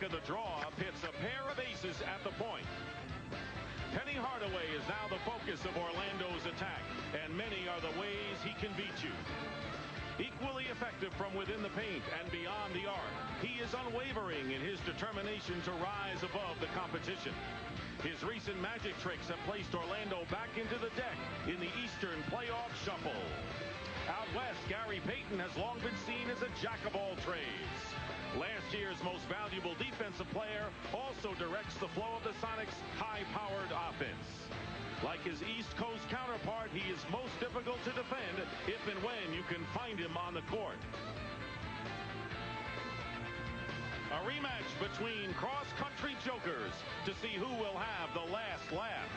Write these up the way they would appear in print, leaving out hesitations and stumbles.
of the draw hits a pair of aces at the point. Penny Hardaway is now the focus of Orlando's attack, and many are the ways he can beat you. Equally effective from within the paint and beyond the arc, he is unwavering in his determination to rise above the competition. His recent magic tricks have placed Orlando back into the deck in the Eastern playoff shuffle. Out west, Gary Payton has long been seen as a jack of all trades. Last year's most valuable defensive player also directs the flow of the Sonics' high-powered offense. Like his East Coast counterpart, he is most difficult to defend if and when you can find him on the court. A rematch between cross-country jokers to see who will have the last laugh.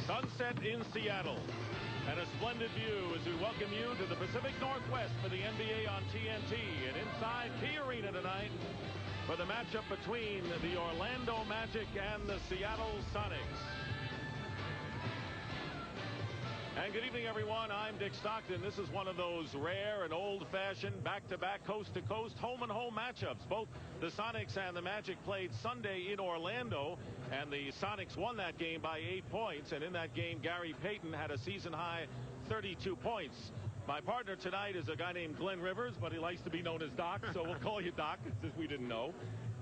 Sunset in Seattle, and a splendid view as we welcome you to the Pacific Northwest for the NBA on TNT, and inside Key Arena tonight for the matchup between the Orlando Magic and the Seattle Sonics. And good evening, everyone. I'm Dick Stockton. This is one of those rare and old-fashioned back-to-back, coast-to-coast, home-and-home matchups. Both the Sonics and the Magic played Sunday in Orlando, and the Sonics won that game by 8 points. And in that game, Gary Payton had a season-high 32 points. My partner tonight is a guy named Glenn Rivers, but he likes to be known as Doc, so we'll call you Doc, since we didn't know.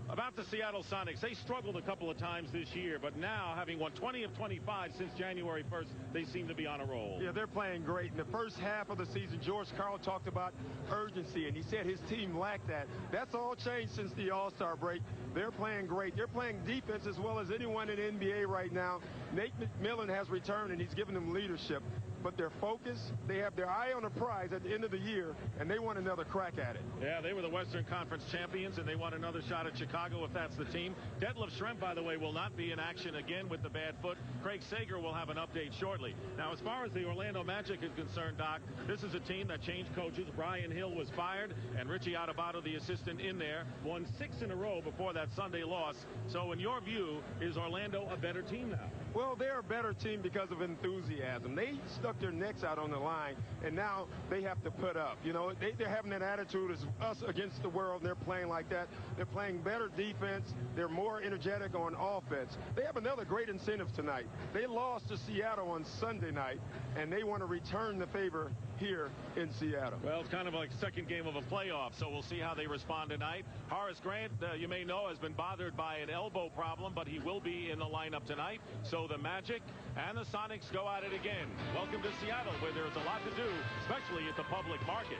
About the Seattle Sonics, they struggled a couple of times this year, but now, having won 20 of 25 since January 1st, they seem to be on a roll. Yeah, they're playing great. In the first half of the season, George Karl talked about urgency, and he said his team lacked that. That's all changed since the All-Star break. They're playing great. They're playing defense as well as anyone in the NBA right now. Nate McMillan has returned, and he's given them leadership. But they're focused. They have their eye on the prize at the end of the year, and they want another crack at it. Yeah, they were the Western Conference champions, and they want another shot at Chicago if that's the team. Detlef Schrempf, by the way, will not be in action again with the bad foot. Craig Sager will have an update shortly. Now, as far as the Orlando Magic is concerned, Doc, this is a team that changed coaches. Brian Hill was fired, and Richie Adubato, the assistant in there, won 6 in a row before that Sunday loss. So in your view, is Orlando a better team now? Well, they're a better team because of enthusiasm. They stuck their necks out on the line, and now they have to put up. You know, they're having that attitude as us against the world, and they're playing like that. They're playing better defense. They're more energetic on offense. They have another great incentive tonight. They lost to Seattle on Sunday night, and they want to return the favor here in Seattle. Well, it's kind of like second game of a playoff, so we'll see how they respond tonight. Horace Grant, you may know, has been bothered by an elbow problem, but he will be in the lineup tonight. So the Magic and the Sonics go at it again. Welcome to Seattle, where there's a lot to do, especially at the public market.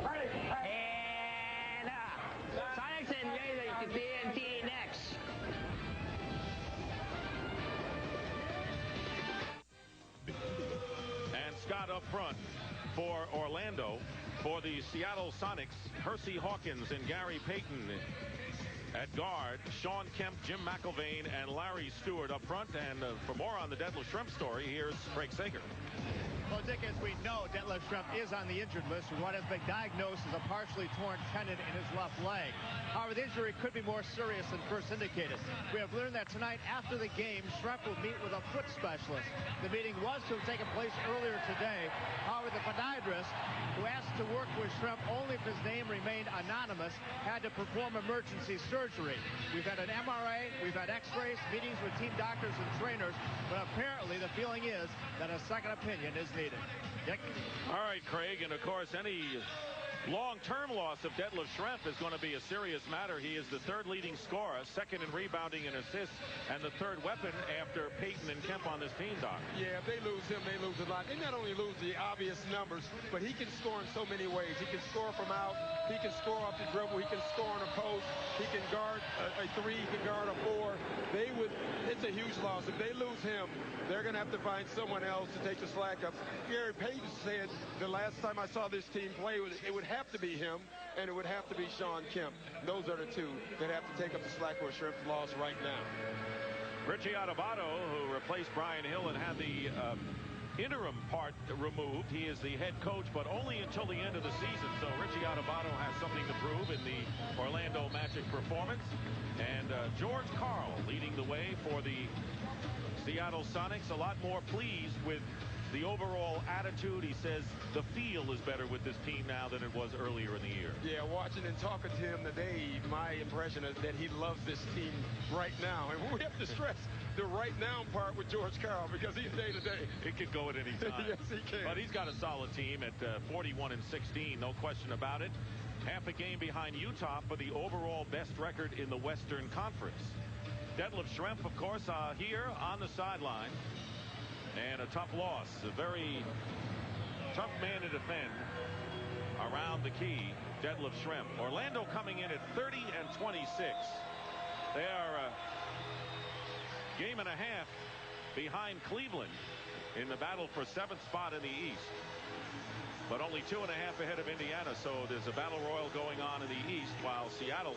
And Sonics and TNT next. And Scott up front for Orlando. For the Seattle Sonics, Hersey Hawkins and Gary Payton at guard. Sean Kemp, Jim McIlvaine, and Larry Stewart up front. And for more on the Detlef Schrempf story, here's Craig Sager. Well, Dick, as we know, Detlef Schrempf is on the injured list with what has been diagnosed as a partially torn tendon in his left leg. However, the injury could be more serious than first indicated. We have learned that tonight after the game, Schrempf will meet with a foot specialist. The meeting was to have taken place earlier today. However, the podiatrist, who asked to work with Schrempf only if his name remained anonymous, had to perform emergency surgery. We've had an MRI, we've had x-rays, meetings with team doctors and trainers, but apparently the feeling is that a second opinion is needed. Dick? All right, Craig, and of course any long-term loss of Detlef Schrempf is going to be a serious matter. He is the third leading scorer, second in rebounding and assists, and the third weapon after Payton and Kemp on this team, Doc. Yeah, if they lose him, they lose a lot. They not only lose the obvious numbers, but he can score in so many ways. He can score from out. He can score off the dribble. He can score on a post. He can guard a 3. He can guard a 4. It's a huge loss. If they lose him, they're going to have to find someone else to take the slack up. Gary Payton said the last time I saw this team play, it would have to be him, and it would have to be Sean Kemp. Those are the two that have to take up the slack where Schrempf lost right now. Richie Adubato, who replaced Brian Hill and had the interim part removed. He is the head coach, but only until the end of the season. So Richie Adubato has something to prove in the Orlando Magic performance. And George Karl leading the way for the Seattle Sonics. A lot more pleased with the overall attitude. He says the feel is better with this team now than it was earlier in the year. Yeah, watching and talking to him today, my impression is that he loves this team right now. And we have to stress the right now part with George Karl, because he's day to day. It could go at any time. Yes, he can. But he's got a solid team at 41-16, no question about it. Half a game behind Utah for the overall best record in the Western Conference. Detlef Schrempf, of course, here on the sideline. And a tough loss. A very tough man to defend around the key, Detlef Schrempf. Orlando coming in at 30-26. They are a game and a half behind Cleveland in the battle for 7th spot in the East. But only 2.5 ahead of Indiana, so there's a battle royal going on in the East while Seattle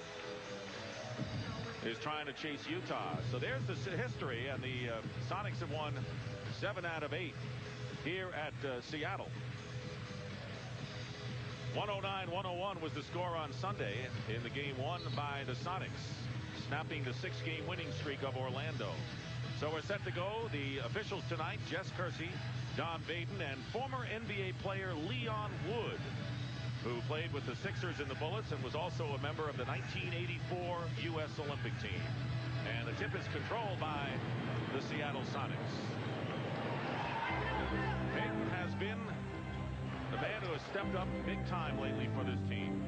is trying to chase Utah. So there's the history, and the Sonics have won 7 out of 8 here at Seattle. 109-101 was the score on Sunday in the game won by the Sonics, snapping the 6-game winning streak of Orlando. So we're set to go. The officials tonight: Jess Kersey, Don Baden, and former NBA player Leon Wood, who played with the Sixers and the Bullets and was also a member of the 1984 U.S. Olympic team. And the tip is controlled by the Seattle Sonics. Payton has been the man who has stepped up big time lately for this team.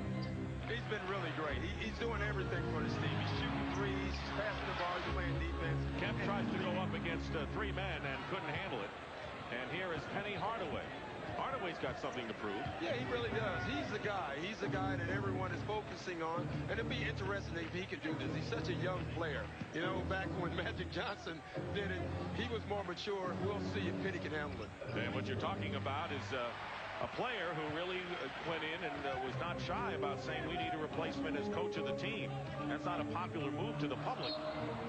He's been really great. He's doing everything for this team. He's shooting threes, he's passing the ball, he's playing defense. Kemp tries to go up against 3 men and couldn't handle it. And here is Penny Hardaway. Hardaway's got something to prove. Yeah, he really does. He's the guy. He's the guy that everyone is focusing on. And it'd be interesting if he could do this. He's such a young player. You know, back when Magic Johnson did it, he was more mature. We'll see if Penny can handle it. And what you're talking about is a player who really went in and was not shy about saying we need a replacement as coach of the team. That's not a popular move to the public.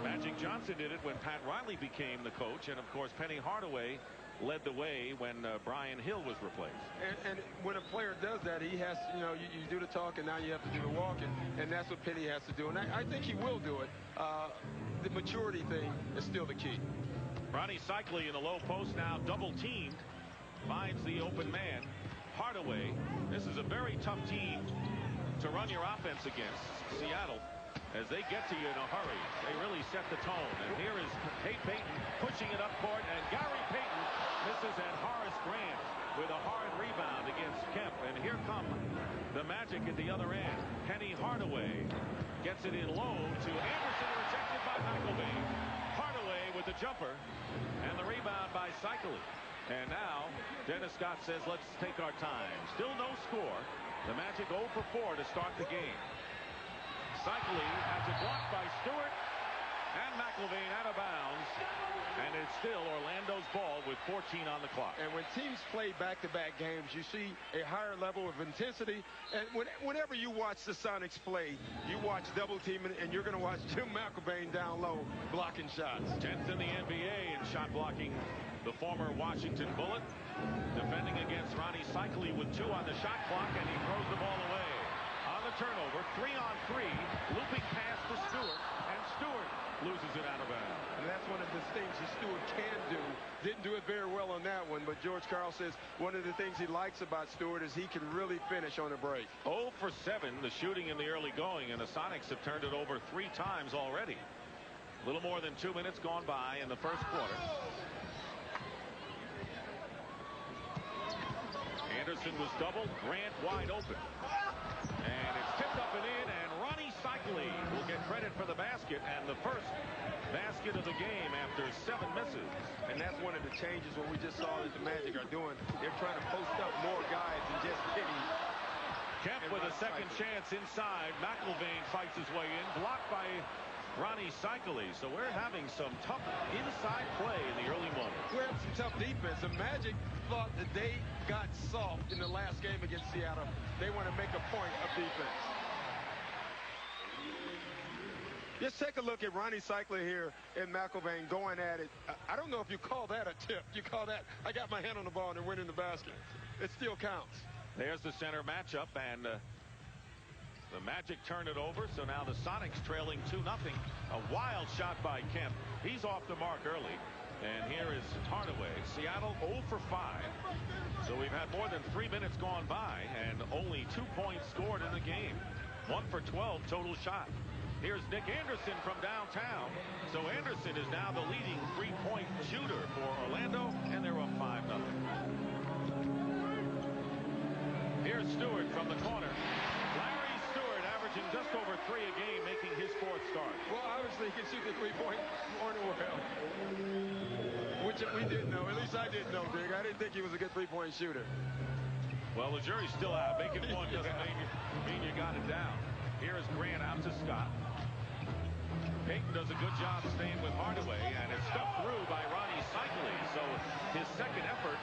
Magic Johnson did it when Pat Riley became the coach. And, of course, Penny Hardaway led the way when Brian Hill was replaced. And when a player does that, he has to, you do the talking, now you have to do the walking, and that's what Penny has to do. And I think he will do it. The maturity thing is still the key. Ronnie Cycli in the low post now, double teamed, finds the open man. Hardaway. This is a very tough team to run your offense against, Seattle, as they get to you in a hurry. They really set the tone. And here is Payton pushing it up court, and Gary Payton misses, and Horace Grant with a hard rebound against Kemp. And here come the Magic at the other end. Penny Hardaway gets it in low to Anderson, rejected by McElvain. Hardaway with the jumper, and the rebound by Cycli. And now Dennis Scott says, let's take our time. Still no score. The Magic 0 for 4 to start the game. Cycli has it blocked by Stewart, and McElvain out of bounds. And it's still Orlando's ball with 14 on the clock. And when teams play back-to-back games, you see a higher level of intensity. And whenever you watch the Sonics play, you watch double teaming, and you're going to watch Jim McElvain down low blocking shots. 10th in the NBA in shot blocking. The former Washington Bullet defending against Ronnie Cycli with 2 on the shot clock, and he throws the ball away. On the turnover, 3-on-3, looping pass to Stewart, and Stewart loses it out of bounds. And that's one of the things that Stewart can do. Didn't do it very well on that one, but George Karl says one of the things he likes about Stewart is he can really finish on a break. 0 for 7, the shooting in the early going, and the Sonics have turned it over 3 times already. A little more than 2 minutes gone by in the first quarter. Anderson was doubled, Grant wide open. And it's tipped up and in, and Ronnie Cycli will get credit for the basket, and the first basket of the game after 7 misses. And that's one of the changes what we just saw that the Magic are doing. They're trying to post up more guys than just Penny. Kemp with a second chance inside. McElvain fights his way in, blocked by Ronnie Cycli. So we're having some tough inside play in the early moments. We're having some tough defense. The Magic thought that they got soft in the last game against Seattle. They want to make a point of defense. Just take a look at Ronnie Cycler here in McIlvain going at it. I don't know if you call that a tip. You call that, I got my hand on the ball and it went in the basket. It still counts. There's the center matchup, and the Magic turn it over, so now the Sonics trailing 2-0. A wild shot by Kemp. He's off the mark early. And here is Hardaway. Seattle 0 for 5. So we've had more than 3 minutes gone by and only 2 points scored in the game. 1 for 12 total shot. Here's Nick Anderson from downtown. So Anderson is now the leading three-point shooter for Orlando, and they're up 5-0. Here's Stewart from the corner. Larry Stewart averaging just over 3 a game, making his 4th start. Well, obviously he can shoot the three-point corner well, which we didn't know. At least I didn't know, Dick. I didn't think he was a good three-point shooter. Well, the jury's still out. Making one doesn't mean you got it down. Here is Grant out to Scott. Payton does a good job staying with Hardaway, and it's stuffed through by Ronnie Cycler. So his second effort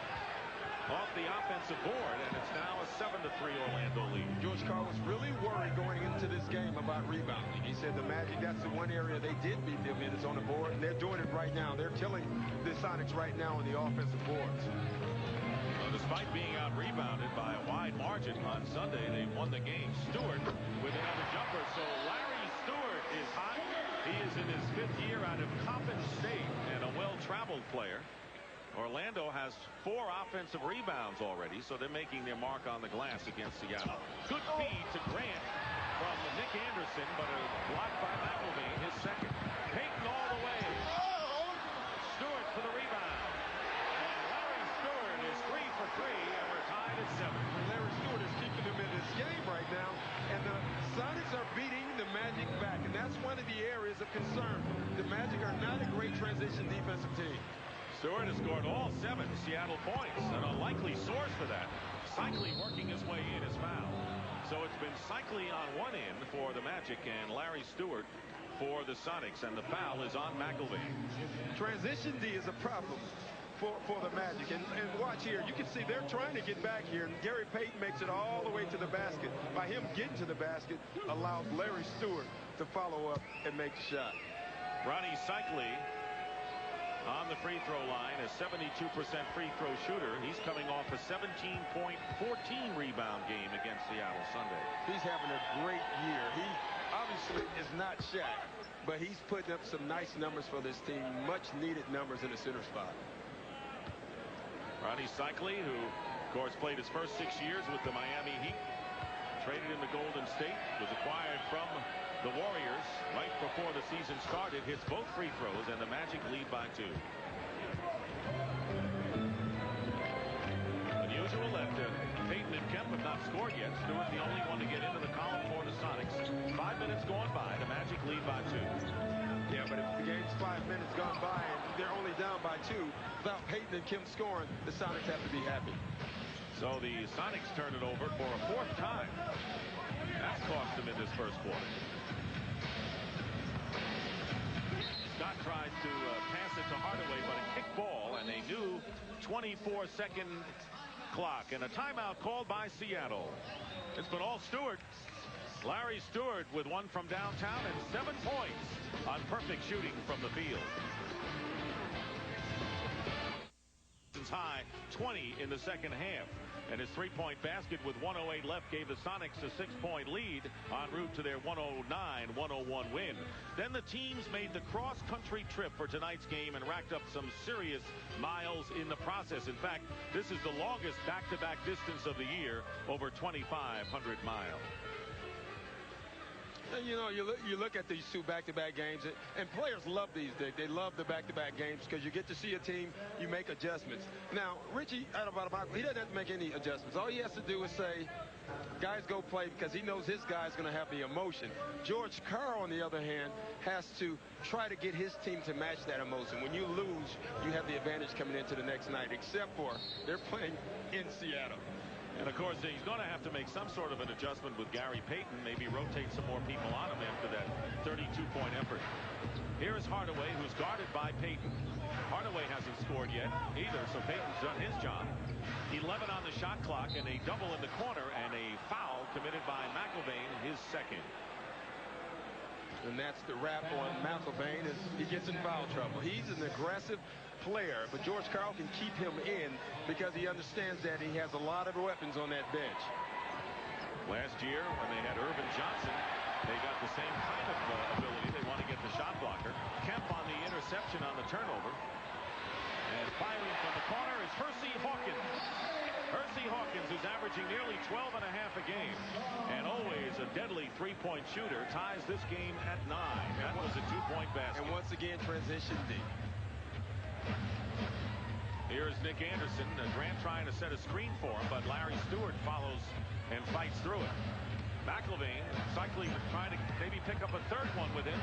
off the offensive board, and it's now a 7-3 Orlando lead. George Karl was really worried going into this game about rebounding. He said the Magic, that's the one area they did beat them in, is on the board, and they're doing it right now. They're killing the Sonics right now on the offensive boards. Well, despite being out-rebounded by a wide margin on Sunday, they won the game. Stewart with another jumper, so Larry Stewart is hot. He is in his 5th year out of Coppin State and a well-traveled player. Orlando has 4 offensive rebounds already, so they're making their mark on the glass against Seattle. Good feed to Grant from Nick Anderson, but a block by McIlvain, his second. Payton all the way. Stewart for the rebound. And Larry Stewart is 3 for 3, and we're tied at 7. Larry Stewart is keeping them in this game right now, and the Sonics are beating the Magic back, and that's one of the areas of concern. The Magic are not a great transition defensive team. Stewart has scored all 7 Seattle points. An unlikely source for that. Cycler working his way in his foul. So it's been Cycler on one end for the Magic and Larry Stewart for the Sonics, and the foul is on McIlvain. Transition D is a problem for the Magic. And watch here. You can see they're trying to get back here, and Gary Payton makes it all the way to the basket. By him getting to the basket allows Larry Stewart to follow up and make the shot. Ronnie Cycler on the free throw line, a 72% free throw shooter. He's coming off a 17-point, 14 rebound game against Seattle Sunday. He's having a great year. He obviously is not Shaq, but he's putting up some nice numbers for this team, much needed numbers in the center spot. Ronnie Cycler, who of course played his first 6 years with the Miami Heat, traded in the Golden State, was acquired from the Warriors right before the season started, hits both free throws, and the Magic lead by 2. Unusual that Payton and Kemp have not scored yet. Stewart the only one to get into the column for the Sonics. 5 minutes gone by. The Magic lead by 2. Yeah, but if the game's 5 minutes gone by and they're only down by 2, without Payton and Kemp scoring, the Sonics have to be happy. So the Sonics turn it over for a 4th time. That's cost them in this first quarter. Scott tries to pass it to Hardaway, but a kick ball and a new 24-second clock and a timeout called by Seattle. It's been all Stewart. Larry Stewart with 1 from downtown and 7 points on perfect shooting from the field. High 20 in the second half, and his 3-point basket with 1:08 left gave the Sonics a 6-point lead en route to their 109-101 win. Then the teams made the cross-country trip for tonight's game and racked up some serious miles in the process. In fact, this is the longest back-to-back distance of the year, over 2,500 miles. You know, you look at these 2 back-to-back games, and players love these, Dick. They love the back-to-back games because you get to see a team, you make adjustments. Now, Richie, he doesn't have to make any adjustments. All he has to do is say, guys, go play, because he knows his guy's going to have the emotion. George Karl, on the other hand, has to try to get his team to match that emotion. When you lose, you have the advantage coming into the next night, except for they're playing in Seattle. And of course, he's going to have to make some sort of an adjustment with Gary Payton, maybe rotate some more people on him after that 32-point effort. Here is Hardaway, who's guarded by Payton. Hardaway hasn't scored yet either, so Payton's done his job. 11 on the shot clock, and a double in the corner, and a foul committed by McIlvain, his second. And that's the rap on McIlvain is he gets in foul trouble. He's an aggressive player, but George Karl can keep him in because he understands that he has a lot of weapons on that bench. Last year, when they had Irvin Johnson, they got the same kind of ability. They want to get the shot blocker. Kemp on the interception on the turnover. And firing from the corner is Hersey Hawkins. Hersey Hawkins, who's averaging nearly 12 and a half a game and always a deadly three-point shooter, ties this game at 9. That was a two-point basket. And once again, transition deep. Here's Nick Anderson. Grant trying to set a screen for him, but Larry Stewart follows and fights through it. McIlvain cycling, trying to maybe pick up a third one with him.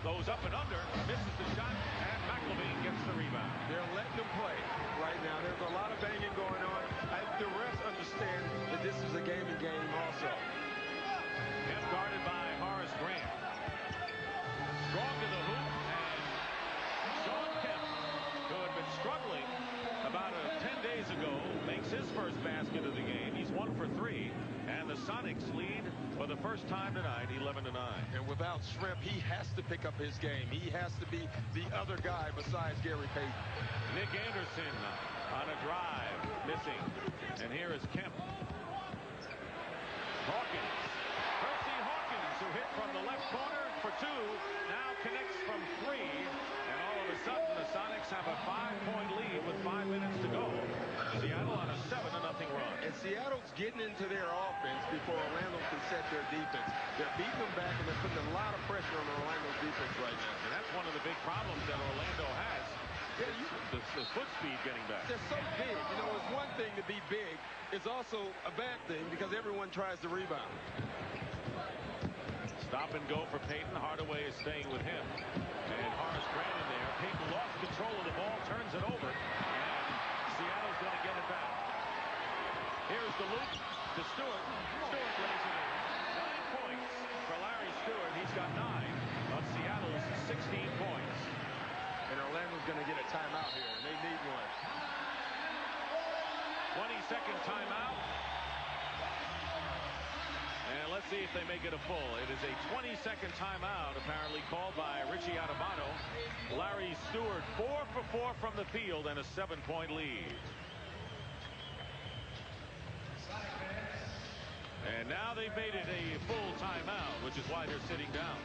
Goes up and under, misses the shot, and McIlvain gets the rebound. They're letting them play right now. There's a lot of banging going on. The refs understand that this is a game also. Kemp guarded by Horace Grant. Strong to the hoop, and Shawn Kemp, who had been struggling about 10 days ago, makes his first basket of the game. He's 1 for 3, and the Sonics lead for the first time tonight, 11-9. And without Shrimp, he has to pick up his game. He has to be the other guy besides Gary Payton. Nick Anderson on a drive, missing. And here is Kemp. Hawkins. Hersey Hawkins, who hit from the left corner for 2, now connects from 3. And all of a sudden, the Sonics have a 5-point lead with 5 minutes to go. Seattle on a 7-0 run. And Seattle's getting into their offense before Orlando can set their defense. They're beating them back, and they're putting a lot of pressure on Orlando's defense right now. And that's one of the big problems that Orlando has. The foot speed getting back. They're so big. You know, it's one thing to be big. It's also a bad thing because everyone tries to rebound. Stop and go for Payton. Hardaway is staying with him. And Horace Grant in there. Payton lost control of the ball, turns it over. And Seattle's going to get it back. Here's the loop to Stewart. Stewart lays it in. 9 points for Larry Stewart. He's got 9 of Seattle's 16 points. And Orlando's going to get a timeout here, and they need one. 20-second timeout. And let's see if they make it a full. It is a 20-second timeout, apparently called by Richie Adubato. Larry Stewart 4 for 4 from the field and a 7-point lead. And now they've made it a full timeout, which is why they're sitting down.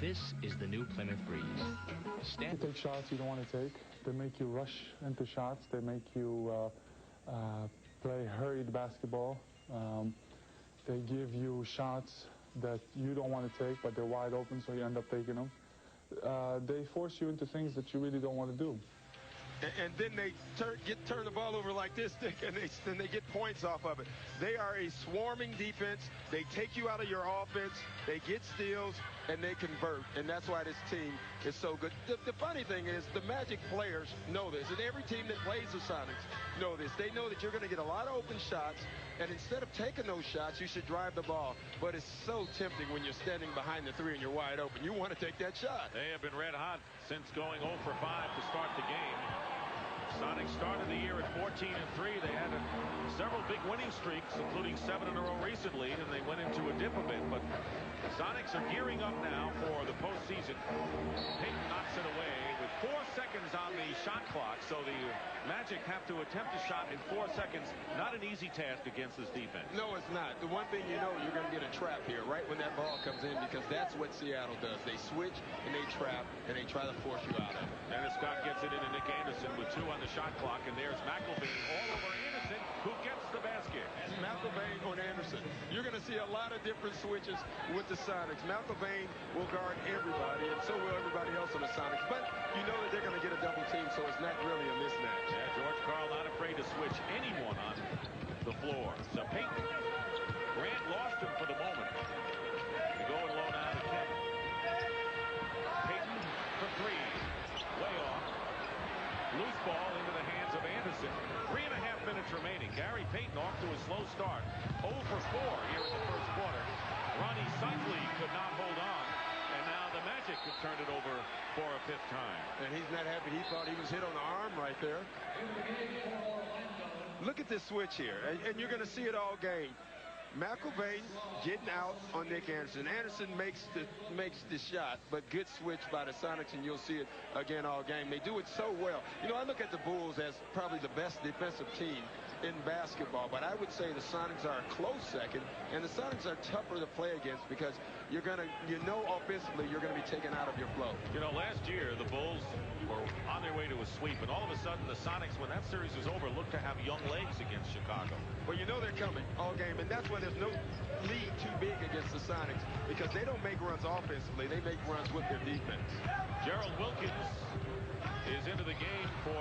This is the new Plymouth Breeze. You take shots you don't want to take. They make you rush into shots. They make you play hurried basketball. They give you shots that you don't want to take, but they're wide open, so you end up taking them. They force you into things that you really don't want to do. And then they turn the ball over like this, and then they get points off of it. They are a swarming defense. They take you out of your offense. They get steals, and they convert. And that's why this team is so good. The funny thing is the Magic players know this, and every team that plays the Sonics know this. They know that you're going to get a lot of open shots, and instead of taking those shots, you should drive the ball. But it's so tempting when you're standing behind the 3 and you're wide open. You want to take that shot. They have been red hot since going 0 for 5 to start the game. Sonics started the year at 14-3. They had several big winning streaks, including 7 in a row recently, and they went into a dip a bit. But Sonics are gearing up now for the postseason. Payton knocks it away with 4 seconds on the shot clock, so the Magic have to attempt a shot in 4 seconds. Not an easy task against this defense. No, it's not. The one thing you know, you're going to get a trap here right when that ball comes in, because that's what Seattle does. They switch and they trap and they try to force you out of it. Dennis Scott gets it into Nick Anderson with 2 on the shot clock, and there's McIlvain all over Anderson, who gets the basket. McIlvain on Anderson. You're going to see a lot of different switches with the Sonics. McIlvain will guard everybody, and so will everybody else on the Sonics. But you know that they're going to get a double team, so it's not really a mismatch. Yeah, George Karl not afraid to switch anyone on the floor. So Payton, Grant lost him for the moment. They go in low now to Kemp. Payton for 3. Way off. Loose ball into the hands of Anderson. 3.5 minutes remaining. Gary Payton off to a slow start. 0 for 4 here in the first quarter. Ronnie Cycli could not hold on. And now the Magic have turned it over for a 5th time. And he's not happy. He thought he was hit on the arm right there. Look at this switch here. And you're going to see it all game. McElvain getting out on Nick Anderson. Anderson makes the shot, but good switch by the Sonics, and you'll see it again all game. They do it so well. You know, I look at the Bulls as probably the best defensive team in basketball, but I would say the Sonics are a close second, and the Sonics are tougher to play against because offensively you're going to be taken out of your flow. You know, last year the Bulls were on their way to a sweep, and all of a sudden the Sonics, when that series was over, looked to have young legs against Chicago. Well, you know they're coming all game, and that's why there's no lead too big against the Sonics, because they don't make runs offensively. They make runs with their defense. Gerald Wilkins is into the game for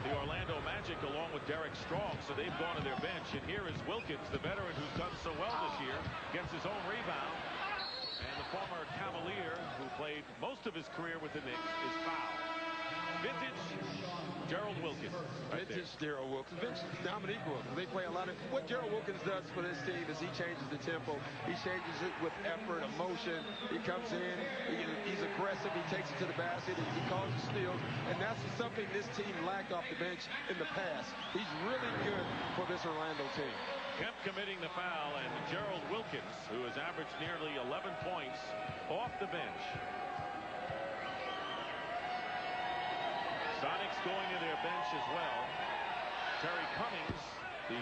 the Orlando Magic along with Derek Strong, so they've gone to their bench. And here is Wilkins, the veteran who's done so well this year, gets his own rebound. And the former Cavalier, who played most of his career with the Knicks, is fouled. Vintage Gerald Wilkins. Vintage Gerald Wilkins. Vintage Dominique Wilkins. They play a lot of... What Gerald Wilkins does for this team is he changes the tempo. He changes it with effort, emotion. He comes in. He's aggressive. He takes it to the basket. He causes steals. And that's something this team lacked off the bench in the past. He's really good for this Orlando team. Kemp committing the foul, and Gerald Wilkins, who has averaged nearly 11 points off the bench. Sonics going to their bench as well. Terry Cummings, the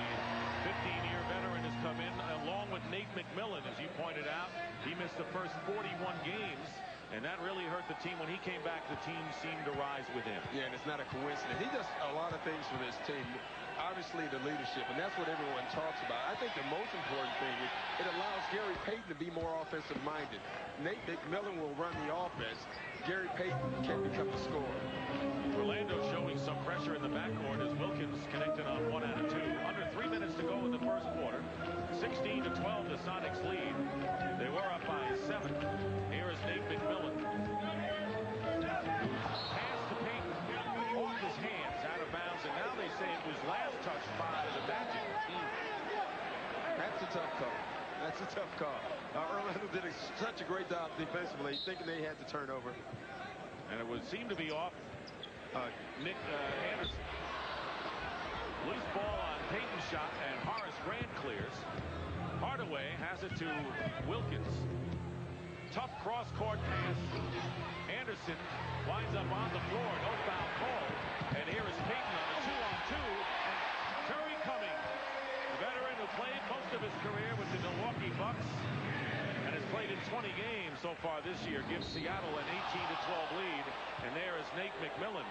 15-year veteran, has come in along with Nate McMillan. As you pointed out, he missed the first 41 games, and that really hurt the team. When he came back, the team seemed to rise with him. Yeah, and it's not a coincidence. He does a lot of things for this team. Obviously, the leadership, and that's what everyone talks about. I think the most important thing is it allows Gary Payton to be more offensive-minded. Nate McMillan will run the offense. Gary Payton can become the scorer. Orlando showing some pressure in the backcourt as Wilkins connected on 1 out of 2. Under 3 minutes to go in the first quarter. 16-12, the Sonics lead. They were up by 7. Here is Nate McMillan. Pass to Payton off his hands, out of bounds, and now they say it was last touched by the Magic. That's a tough call. That's a tough call. Orlando did such a great job defensively, thinking they had the turnover. And it would seem to be off Nick Anderson. Loose ball on Payton's shot, and Horace Grant clears. Hardaway has it to Wilkins. Tough cross-court pass. Anderson winds up on the floor. No foul call. And here is Payton on a 2-on-2. And Terry Cummings, the veteran who played most of his career with the Milwaukee Bucks and has played in 20 games so far this year, gives Seattle an 18-12 lead. And there is Nate McMillan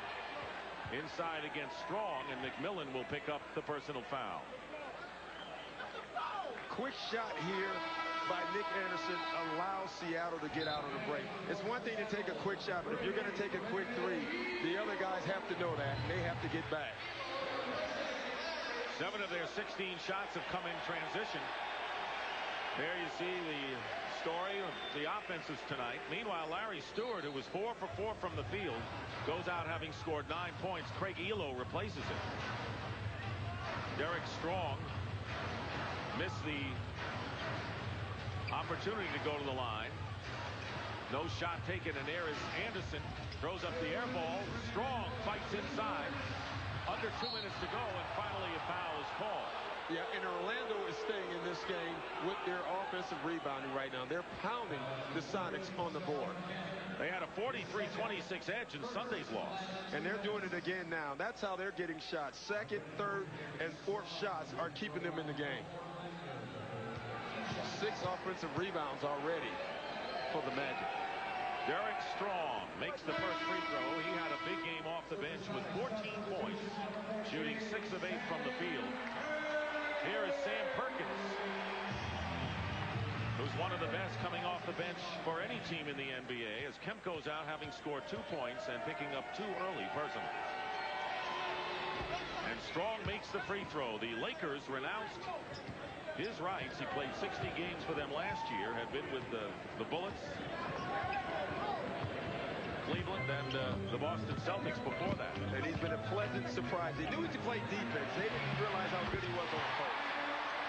inside against Strong, and McMillan will pick up the personal foul. Quick shot here by Nick Anderson allows Seattle to get out on the break. It's one thing to take a quick shot, but if you're going to take a quick three, the other guys have to know that, and they have to get back. 7 of their 16 shots have come in transition. There you see the story of the offenses tonight. Meanwhile, Larry Stewart, who was 4 for 4 from the field, goes out having scored 9 points. Craig Elo replaces him. Derek Strong missed the opportunity to go to the line. No shot taken, and there is Anderson. Throws up the air ball. Strong fights inside. Under 2 minutes to go, and finally a foul is called. Yeah, and Orlando is staying in this game with their offensive rebounding right now. They're pounding the Sonics on the board. They had a 43-26 edge in Sunday's loss. And they're doing it again now. That's how they're getting shots. Second, third, and fourth shots are keeping them in the game. 6 offensive rebounds already for the Magic. Derek Strong makes the first free throw. He had a big game off the bench with 14 points, shooting 6 of 8 from the field. Here is Sam Perkins, who's one of the best coming off the bench for any team in the NBA, as Kemp goes out having scored 2 points and picking up 2 early personally. And Strong makes the free throw. The Lakers renounced his rights. He played 60 games for them last year, had been with the Bullets, Cleveland, and the Boston Celtics before that. And he's been a pleasant surprise. They knew he could play defense. They didn't realize how good he was on the post.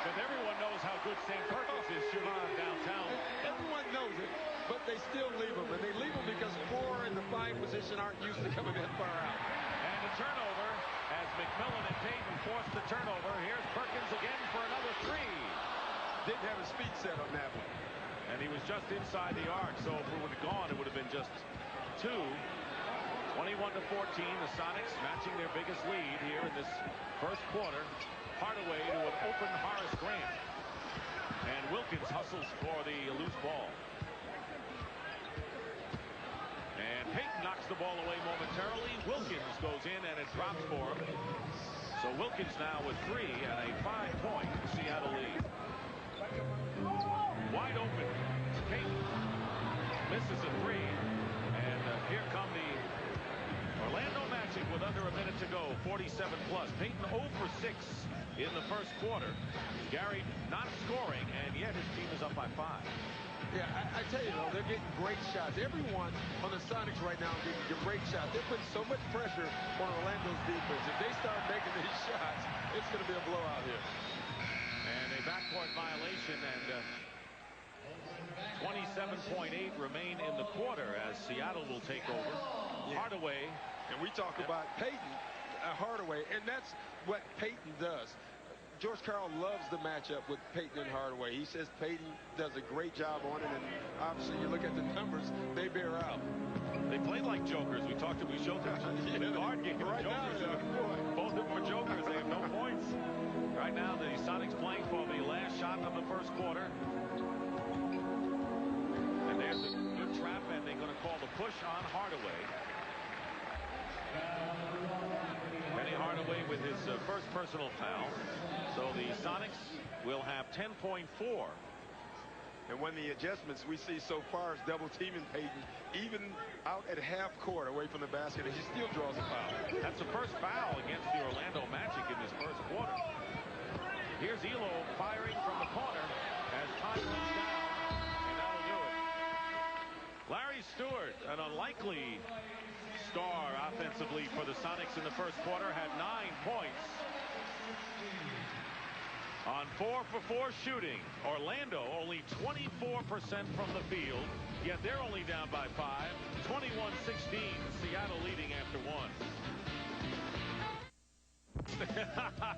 But everyone knows how good Sam Perkins is shooting from downtown. Everyone knows it, but they still leave him. And they leave him because 4 in the 5 position aren't used to coming that far out. And the turnover as McMillan and Payton force the turnover. Here's Perkins again for another 3. didn't have his feet set on that one. And he was just inside the arc, so if it would have gone, it would have been just 2. 21-14, the Sonics matching their biggest lead here in this first quarter. Hardaway to an open Horace Grant. And Wilkins hustles for the loose ball. And Payton knocks the ball away momentarily. Wilkins goes in and it drops for him. So Wilkins now with 3 and a 5-point Seattle lead. Wide open. Payton misses a 3. And here come the Orlando Magic with under a minute to go. 47 plus. Payton 0 for 6 in the first quarter. Gary not scoring, and yet his team is up by 5. Yeah, I tell you, though, they're getting great shots. Everyone on the Sonics right now is getting great shots. They're putting so much pressure on Orlando's defense. If they start making these shots, it's going to be a blowout here. And a backcourt violation, and 27.8 remain in the quarter as Seattle will take over. Yeah. Hardaway. And we talk about Payton, Hardaway, and that's what Payton does. George Karl loves the matchup with Payton and Hardaway. He says Payton does a great job on it, and obviously you look at the numbers, they bear out. They played like jokers. We showed them the guard game. Right jokers. now, both of them are jokers. They have no points. Right now, the Sonics playing for the last shot of the first quarter. And there's a good trap, and they're going to call the push on Hardaway. Penny Hardaway with his first personal foul. So the Sonics will have 10.4. And one of the adjustments we see so far is double teaming Payton, even out at half court away from the basket, and he still draws a foul. That's the first foul against the Orlando Magic in this first quarter. Here's Elo firing from the corner as time runs down, and that'll do it. Larry Stewart, an unlikely star offensively for the Sonics in the first quarter, had 9 points on 4 for 4 shooting. Orlando only 24% from the field, yet they're only down by 5. 21-16. Seattle leading after 1.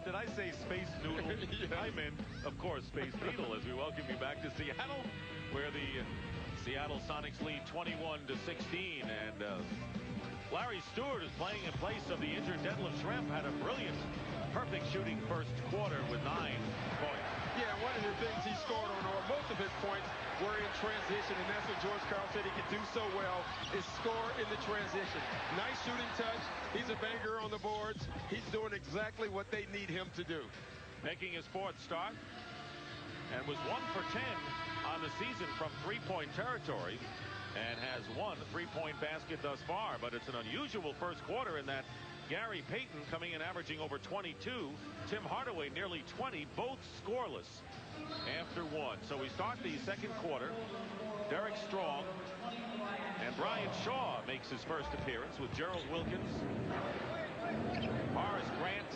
Did I say Space Noodle? Yeah. I meant, of course, Space Needle, as we welcome you back to Seattle, where the Seattle Sonics lead 21-16, and Larry Stewart is playing in place of the injured Detlef Schrempf. Had a brilliant, perfect shooting first quarter with 9 points. Yeah, one of the things he scored on, or most of his points, were in transition, and that's what George Karl said he could do so well, is score in the transition. Nice shooting touch. He's a banger on the boards. He's doing exactly what they need him to do. Making his 4th start, and was 1 for 10 on the season from 3-point territory, and has 1 3-point basket thus far. But it's an unusual first quarter in that Gary Payton coming in averaging over 22. Tim Hardaway nearly 20, both scoreless after 1. So we start the second quarter. Derek Strong and Brian Shaw makes his first appearance with Gerald Wilkins, Horace Grant,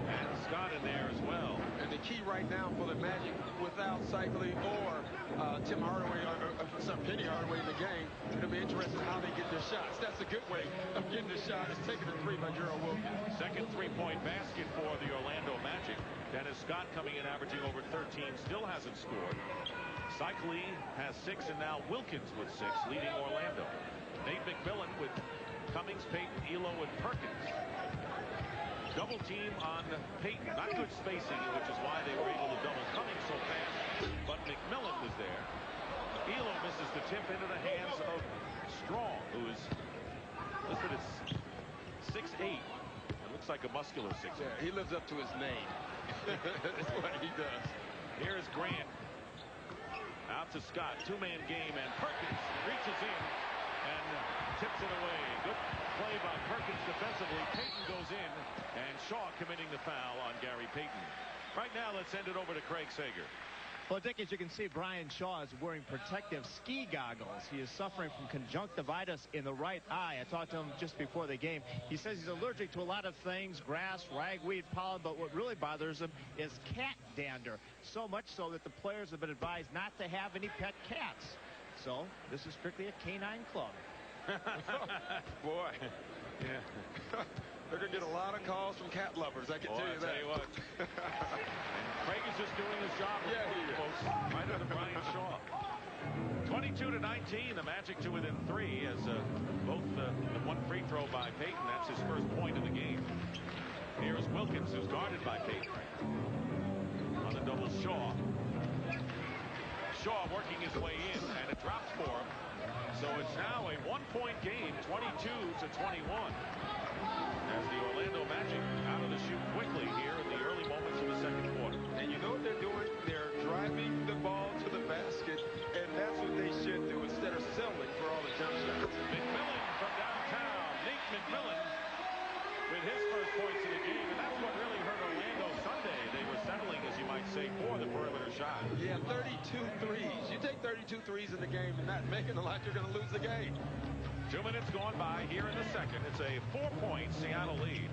and Scott in there as well. And the key right now for the Magic, without Cycli or Tim Hardaway, or Penny Hardaway in the game, it'll be interesting how they get their shots. That's a good way of getting the shot, is taking a 3 by Gerald Wilkins. Second 3-point basket for the Orlando Magic. Dennis Scott coming in averaging over 13, still hasn't scored. Cycli has 6, and now Wilkins with 6, leading Orlando. Nate McMillan with Cummings, Payton, Elo, and Perkins. Double team on Payton. Not good spacing, which is why they were able to double Cummings so fast. But McMillan was there. Elo misses the tip into the hands of Strong, who is listed as 6'8". It looks like a muscular 6'8". Yeah, he lives up to his name. That's what he does. Here's Grant. Out to Scott. 2-man game, and Perkins reaches in and tips it away. Good play by Perkins defensively. Payton goes in, and Shaw committing the foul on Gary Payton. Right now, let's send it over to Craig Sager. Well, Dick, as you can see, Brian Shaw is wearing protective ski goggles. He is suffering from conjunctivitis in the right eye. I talked to him just before the game. He says he's allergic to a lot of things, grass, ragweed, pollen, but what really bothers him is cat dander. So much so that the players have been advised not to have any pet cats. So this is strictly a canine club. Boy. Yeah. They're going to get a lot of calls from cat lovers, I can tell you that. Tell you what. And Craig is just doing his job. Yeah, he is. Folks, right under Brian Shaw. 22-19, the Magic to within 3 as both the one free throw by Payton. That's his first point of the game. Here's Wilkins, who's guarded by Payton. On the double Shaw. Shaw working his way in, and it drops for him. So it's now a one-point game, 22-21. As the Orlando Magic out of the chute quickly here in the early moments of the second quarter. And you know what they're doing? They're driving the ball to the basket, and that's what they should do instead of settling for all the jump shots. McMillan from downtown. Nate McMillan with his first points of the game, and that's what really hurt Orlando Sunday. They were settling, as you might say, for the perimeter shot. Yeah, 32 threes. You take 32 threes in the game and not making it like you're going to lose the game. 2 minutes gone by here in the second. It's a 4-point Seattle lead.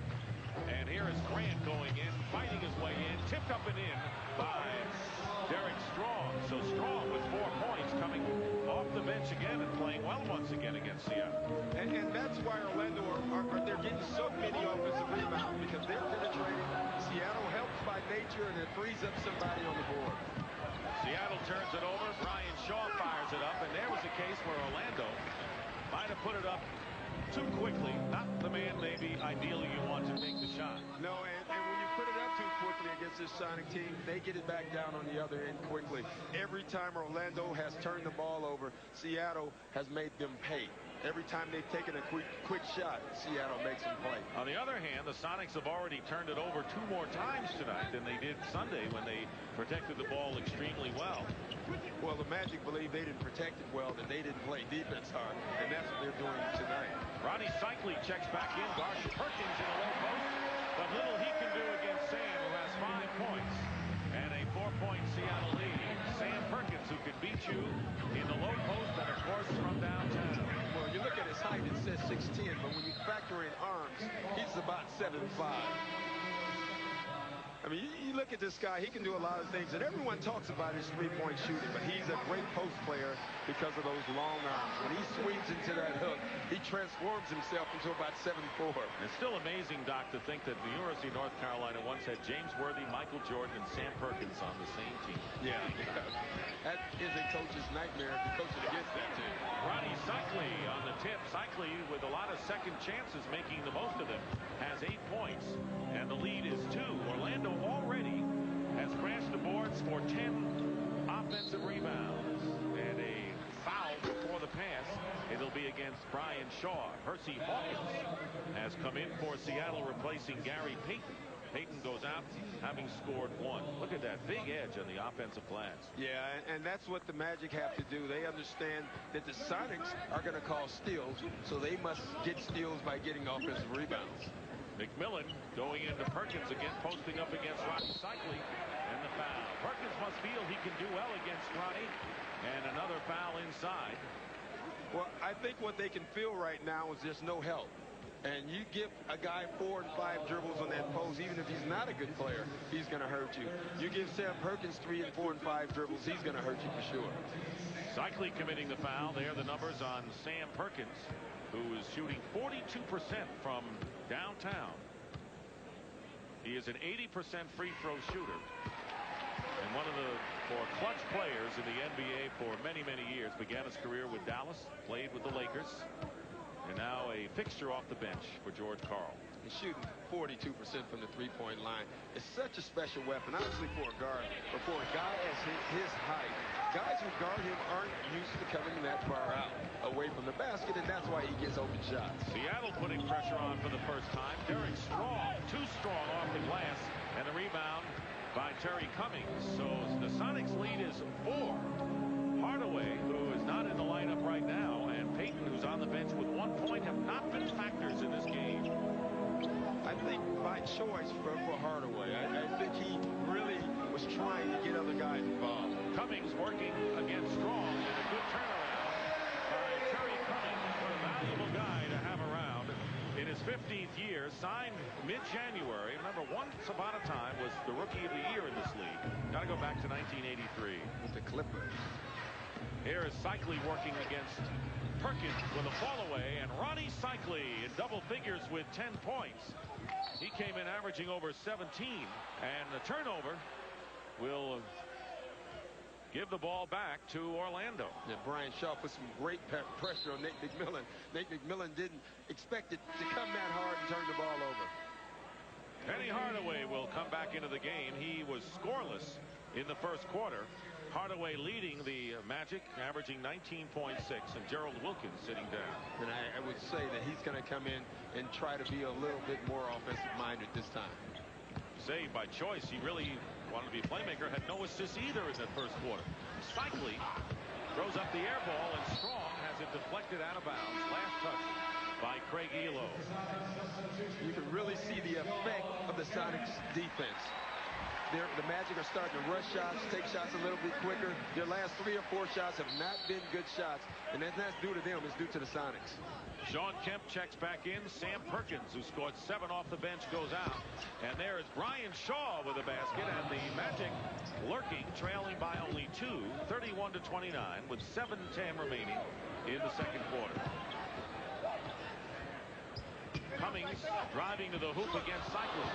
And here is Grant going in, fighting his way in, tipped up and in by Derek Strong. So Strong with 4 points coming off the bench again and playing well once again against Seattle. And that's why Orlando they're getting so many offensive rebounds because they're penetrating. Seattle helps by nature and it frees up somebody on the board. Seattle turns it over. Brian Shaw fires it up, and there was a case where Orlando might have put it up too quickly. Not the man maybe ideally you want to take the shot. No, and when you put it up too quickly against this Sonic team, they get it back down on the other end quickly. Every time Orlando has turned the ball over, Seattle has made them pay. Every time they've taken a quick shot, Seattle makes them play. On the other hand, the Sonics have already turned it over 2 more times tonight than they did Sunday when they protected the ball extremely well. Well, the Magic believe they didn't protect it well, that they didn't play defense hard, and that's what they're doing tonight. Ronnie Cycli checks back in. Guards Perkins in a low post. But little he can do against Sam, who has 5 points. And a 4-point Seattle lead. Sam Perkins, who can beat you in the low post and, of course, from downtown. Well, you look at his height, it says 6'10", but when you factor in arms, he's about 7'5". I mean, you look at this guy, he can do a lot of things, and everyone talks about his three-point shooting, but he's a great post player because of those long arms. When he swings into that hook, he transforms himself into about 7'4". It's still amazing, Doc, to think that the University of North Carolina once had James Worthy, Michael Jordan, and Sam Perkins on the same team. Yeah. That is a coach's nightmare if you're coaching against that team. Ronnie Cycli on the tip. Cycli, with a lot of second chances, making the most of them, has 8 points, and the lead is 2. Orlando already has crashed the boards for 10 offensive rebounds, and a foul before the pass. It'll be against Brian Shaw. Hersey Hawkins has come in for Seattle, replacing Gary Payton. Payton goes out having scored 1. Look at that big edge on the offensive glass. Yeah, and that's what the Magic have to do. They understand that the Sonics are going to call steals, so they must get steals by getting offensive rebounds. McMillan going into Perkins again, posting up against Ronnie Cycli, and the foul. Perkins must feel he can do well against Ronnie, and another foul inside. Well, I think what they can feel right now is there's no help. And you give a guy 4 and 5 dribbles on that post, even if he's not a good player, he's going to hurt you. You give Sam Perkins 3 and 4 and 5 dribbles, he's going to hurt you for sure. Cycli committing the foul. There the numbers on Sam Perkins, who is shooting 42% from downtown. He is an 80% free throw shooter. And one of the more clutch players in the NBA for many, many years. Began his career with Dallas, played with the Lakers, and now a fixture off the bench for George Karl. He's shooting 42% from the three-point line. It's such a special weapon, obviously for a guard, but for a guy as his height, guys who guard him aren't used to coming that far out away from the basket, and that's why he gets open shots. Seattle putting pressure on for the first time. Derek Strong, too strong off the glass, and the rebound by Terry Cummings. So the Sonics lead is 4. Hardaway, who is not in the lineup right now, and Payton, who's on the bench with 1 point, have not been factors in this game. I think by choice for Hardaway. I think he really was trying to get other guys involved. Cummings working against Strong, and a good turnaround by Terry Cummings. What a valuable guy to have around in his 15th year, signed mid-January. Remember, once upon a time was the Rookie of the Year in this league. Got to go back to 1983. With the Clippers. Here is Cycli working against Perkins with a fall away, and Ronnie Cycli in double figures with 10 points. He came in averaging over 17, and the turnover will give the ball back to Orlando. Yeah, Brian Shaw put some great pressure on Nate McMillan. Nate McMillan didn't expect it to come that hard and turn the ball over. Penny Hardaway will come back into the game. He was scoreless in the first quarter. Hardaway leading the Magic, averaging 19.6, and Gerald Wilkins sitting down. And I would say that he's going to come in and try to be a little bit more offensive-minded this time. Saved by choice. He really wanted to be a playmaker. Had no assists either in the first quarter. Cycli throws up the air ball, and Strong has it deflected out of bounds. Last touch by Craig Ehlo. You can really see the effect of the Sonics defense. The Magic are starting to rush shots, take shots a little bit quicker. Their last 3 or 4 shots have not been good shots, and that's not due to them. It's due to the Sonics. Sean Kemp checks back in. Sam Perkins, who scored 7 off the bench, goes out. And there is Brian Shaw with a basket, and the Magic lurking, trailing by only 2, 31-29, with 7:10 remaining in the second quarter. Cummings driving to the hoop against Cycli.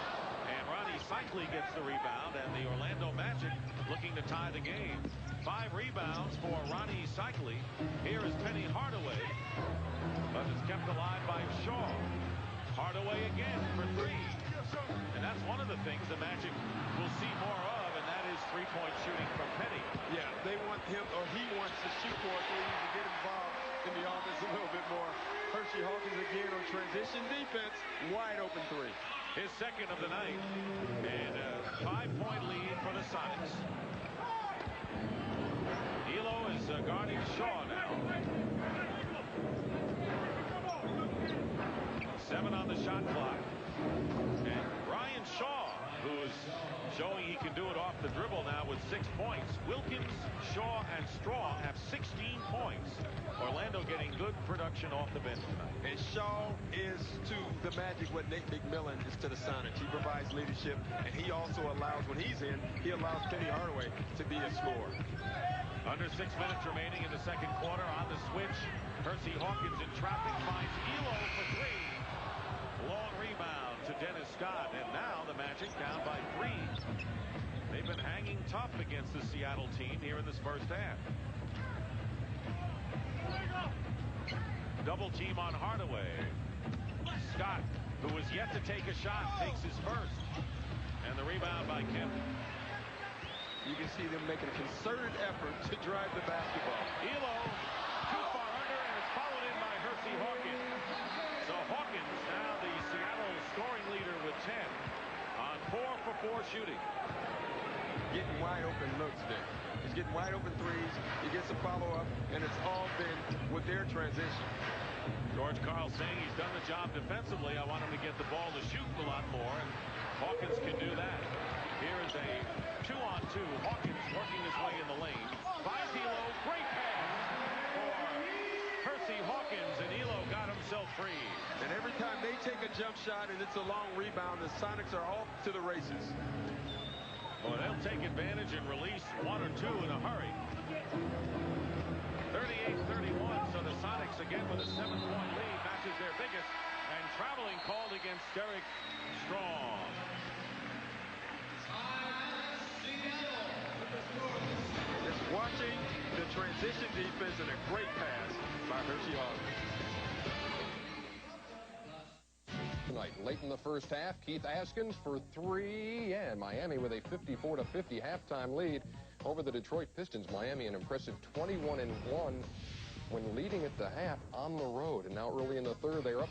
And Ronnie Cycli gets the rebound, and the Orlando Magic looking to tie the game. 5 rebounds for Ronnie Cycli. Here is Penny Hardaway, but it's kept alive by Shaw. Hardaway again for 3. And that's one of the things the Magic will see more of, and that is three-point shooting from Penny. Yeah, they want him, or he wants to shoot more threes to get involved in the offense a little bit more. Hersey Hawkins again on transition defense, wide open 3. His second of the night, and a 5-point lead for the Sonics. Ehlo is guarding Shaw now. 7 on the shot clock. And Brian Shaw, who's showing he can do it off the dribble now with 6 points. Wilkins, Shaw, and Strong have 16 points. Orlando getting good production off the bench tonight. And Shaw is to the Magic what Nate McMillan is to the Sonics. He provides leadership, and he also allows, when he's in, he allows Penny Hardaway to be a scorer. Under 6 minutes remaining in the second quarter. On the switch, Hersey Hawkins in traffic finds Ehlo for 3. Long rebound to Dennis Scott, and now the Magic down by 3. They've been hanging tough against the Seattle team here in this first half. Double team on Hardaway. Scott, who was yet to take a shot, takes his first. And the rebound by Kemp. You can see them making a concerted effort to drive the basketball. Ehlo too far under, and it's followed in by Hersey Hawkins. So Hawkins now the Seattle scoring leader with 10 on 4 for 4 shooting. Getting wide open looks, Dick. He's getting wide open threes. He gets a follow-up, and it's all been with their transition. George Karl saying he's done the job defensively. I want him to get the ball to shoot a lot more, and Hawkins can do that. Here is a 2-on-2. Hawkins working his way in the lane. Finds Ehlo. Great pass for Hersey Hawkins, and Ehlo got himself free. And every time they take a jump shot and it's a long rebound, the Sonics are off to the races. Well, they'll take advantage and release 1 or 2 in a hurry. 38-31, so the Sonics again with a 7-point lead matches their biggest, and traveling called against Derek Strong. Just watching the transition defense and a great pass by Hersey Hawkins. Tonight, late in the first half, Keith Askins for 3, and Miami with a 54-50 halftime lead over the Detroit Pistons. Miami an impressive 21-1 when leading at the half on the road, and now early in the third they're up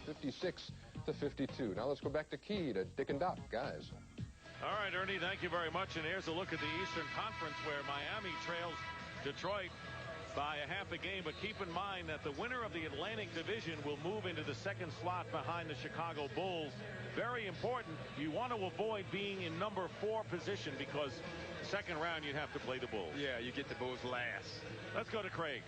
56-52. Now let's go back to Key, to Dick and Doc, guys. All right, Ernie, thank you very much. And here's a look at the Eastern Conference, where Miami trails Detroit by a half a game, but keep in mind that the winner of the Atlantic Division will move into the second slot behind the Chicago Bulls. Very important. You want to avoid being in number 4 position, because second round you'd have to play the Bulls. Yeah, you get the Bulls last. Let's go to Craig.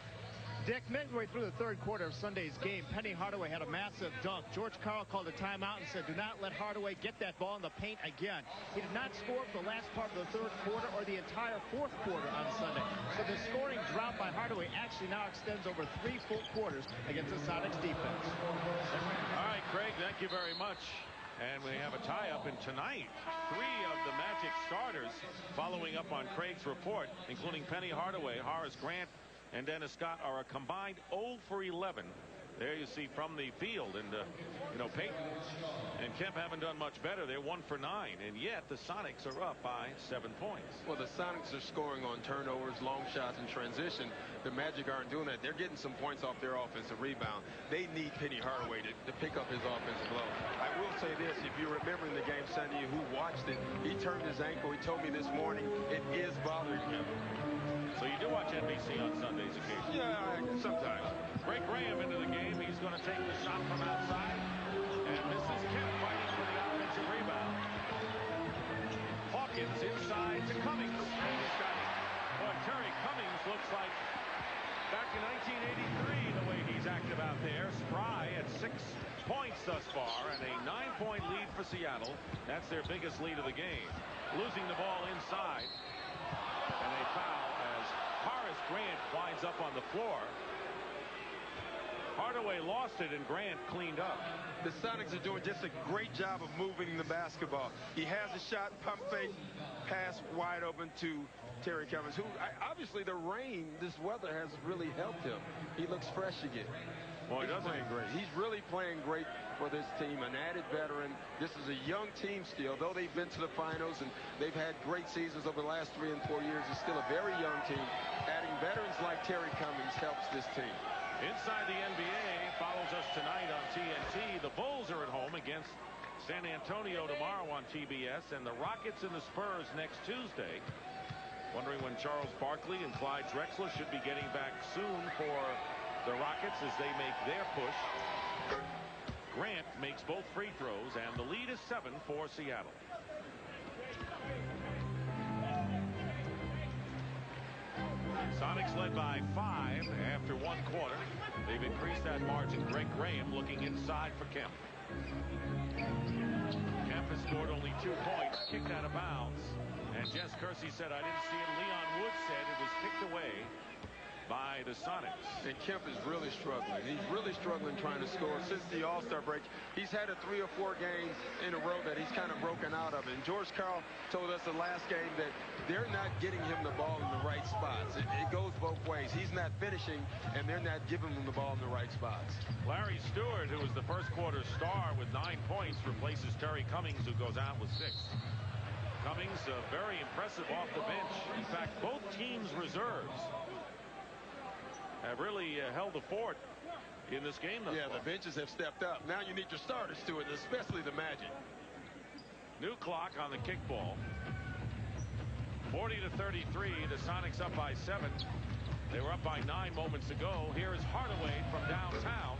Dick, midway through the third quarter of Sunday's game, Penny Hardaway had a massive dunk. George Karl called a timeout and said, do not let Hardaway get that ball in the paint again. He did not score for the last part of the third quarter or the entire fourth quarter on Sunday. So the scoring drought by Hardaway actually now extends over 3 full quarters against the Sonics defense. All right, Craig, thank you very much. And we have a tie-up, and tonight, 3 of the Magic starters following up on Craig's report, including Penny Hardaway, Horace Grant, and Dennis Scott, are a combined 0 for 11. There you see from the field, and Peyton and Kemp haven't done much better. They're 1 for 9, and yet the Sonics are up by 7 points. Well, the Sonics are scoring on turnovers, long shots, and transition. The Magic aren't doing that. They're getting some points off their offensive rebound. They need Penny Hardaway to pick up his offensive load. I will say this: if you remember in the game Sunday, who watched it, he turned his ankle. He told me this morning it is bothering him. So you do watch NBC on Sundays occasionally? Yeah, sometimes. Greg Graham into the game. He's going to take the shot from outside. And this is Kemp fighting for the offensive rebound. Hawkins inside to Cummings. And he's got it. Boy, Terry Cummings looks like back in 1983 the way he's active out there. Spry at 6 points thus far, and a 9-point lead for Seattle. That's their biggest lead of the game. Losing the ball inside. And a foul as Horace Grant winds up on the floor. Hardaway lost it, and Grant cleaned up. The Sonics are doing just a great job of moving the basketball. He has a shot, pump fake, pass wide open to Terry Cummings, who obviously the rain, this weather has really helped him. He looks fresh again. Well, he's playing great. He's really playing great for this team, an added veteran. This is a young team still. Though they've been to the finals and they've had great seasons over the last 3 and 4 years, it's still a very young team. Adding veterans like Terry Cummings helps this team. Inside the NBA follows us tonight on TNT. The Bulls are at home against San Antonio tomorrow on TBS, and the Rockets and the Spurs next Tuesday. Wondering when Charles Barkley and Clyde Drexler should be getting back soon for the Rockets as they make their push. Grant makes both free throws, and the lead is 7 for Seattle. Sonics led by 5 after 1 quarter. They've increased that margin. Greg Graham looking inside for Kemp. Kemp has scored only 2 points, kicked out of bounds. And Jess Kersey said, I didn't see it. Leon Wood said it was kicked away by the Sonics. And Kemp is really struggling. He's really struggling trying to score since the All-Star break. He's had 3 or 4 games in a row that he's kind of broken out of. And George Karl told us the last game that they're not getting him the ball in the right spots. It goes both ways. He's not finishing, and they're not giving him the ball in the right spots. Larry Stewart, who was the first quarter star with 9 points, replaces Terry Cummings, who goes out with 6. Cummings very impressive off the bench. In fact, both teams' reserves have really held the fort in this game. Yeah, the benches have stepped up. Now you need your starters to it, especially the Magic. New clock on the kickball. 40-33. The Sonics up by 7. They were up by 9 moments ago. Here is Hardaway from downtown.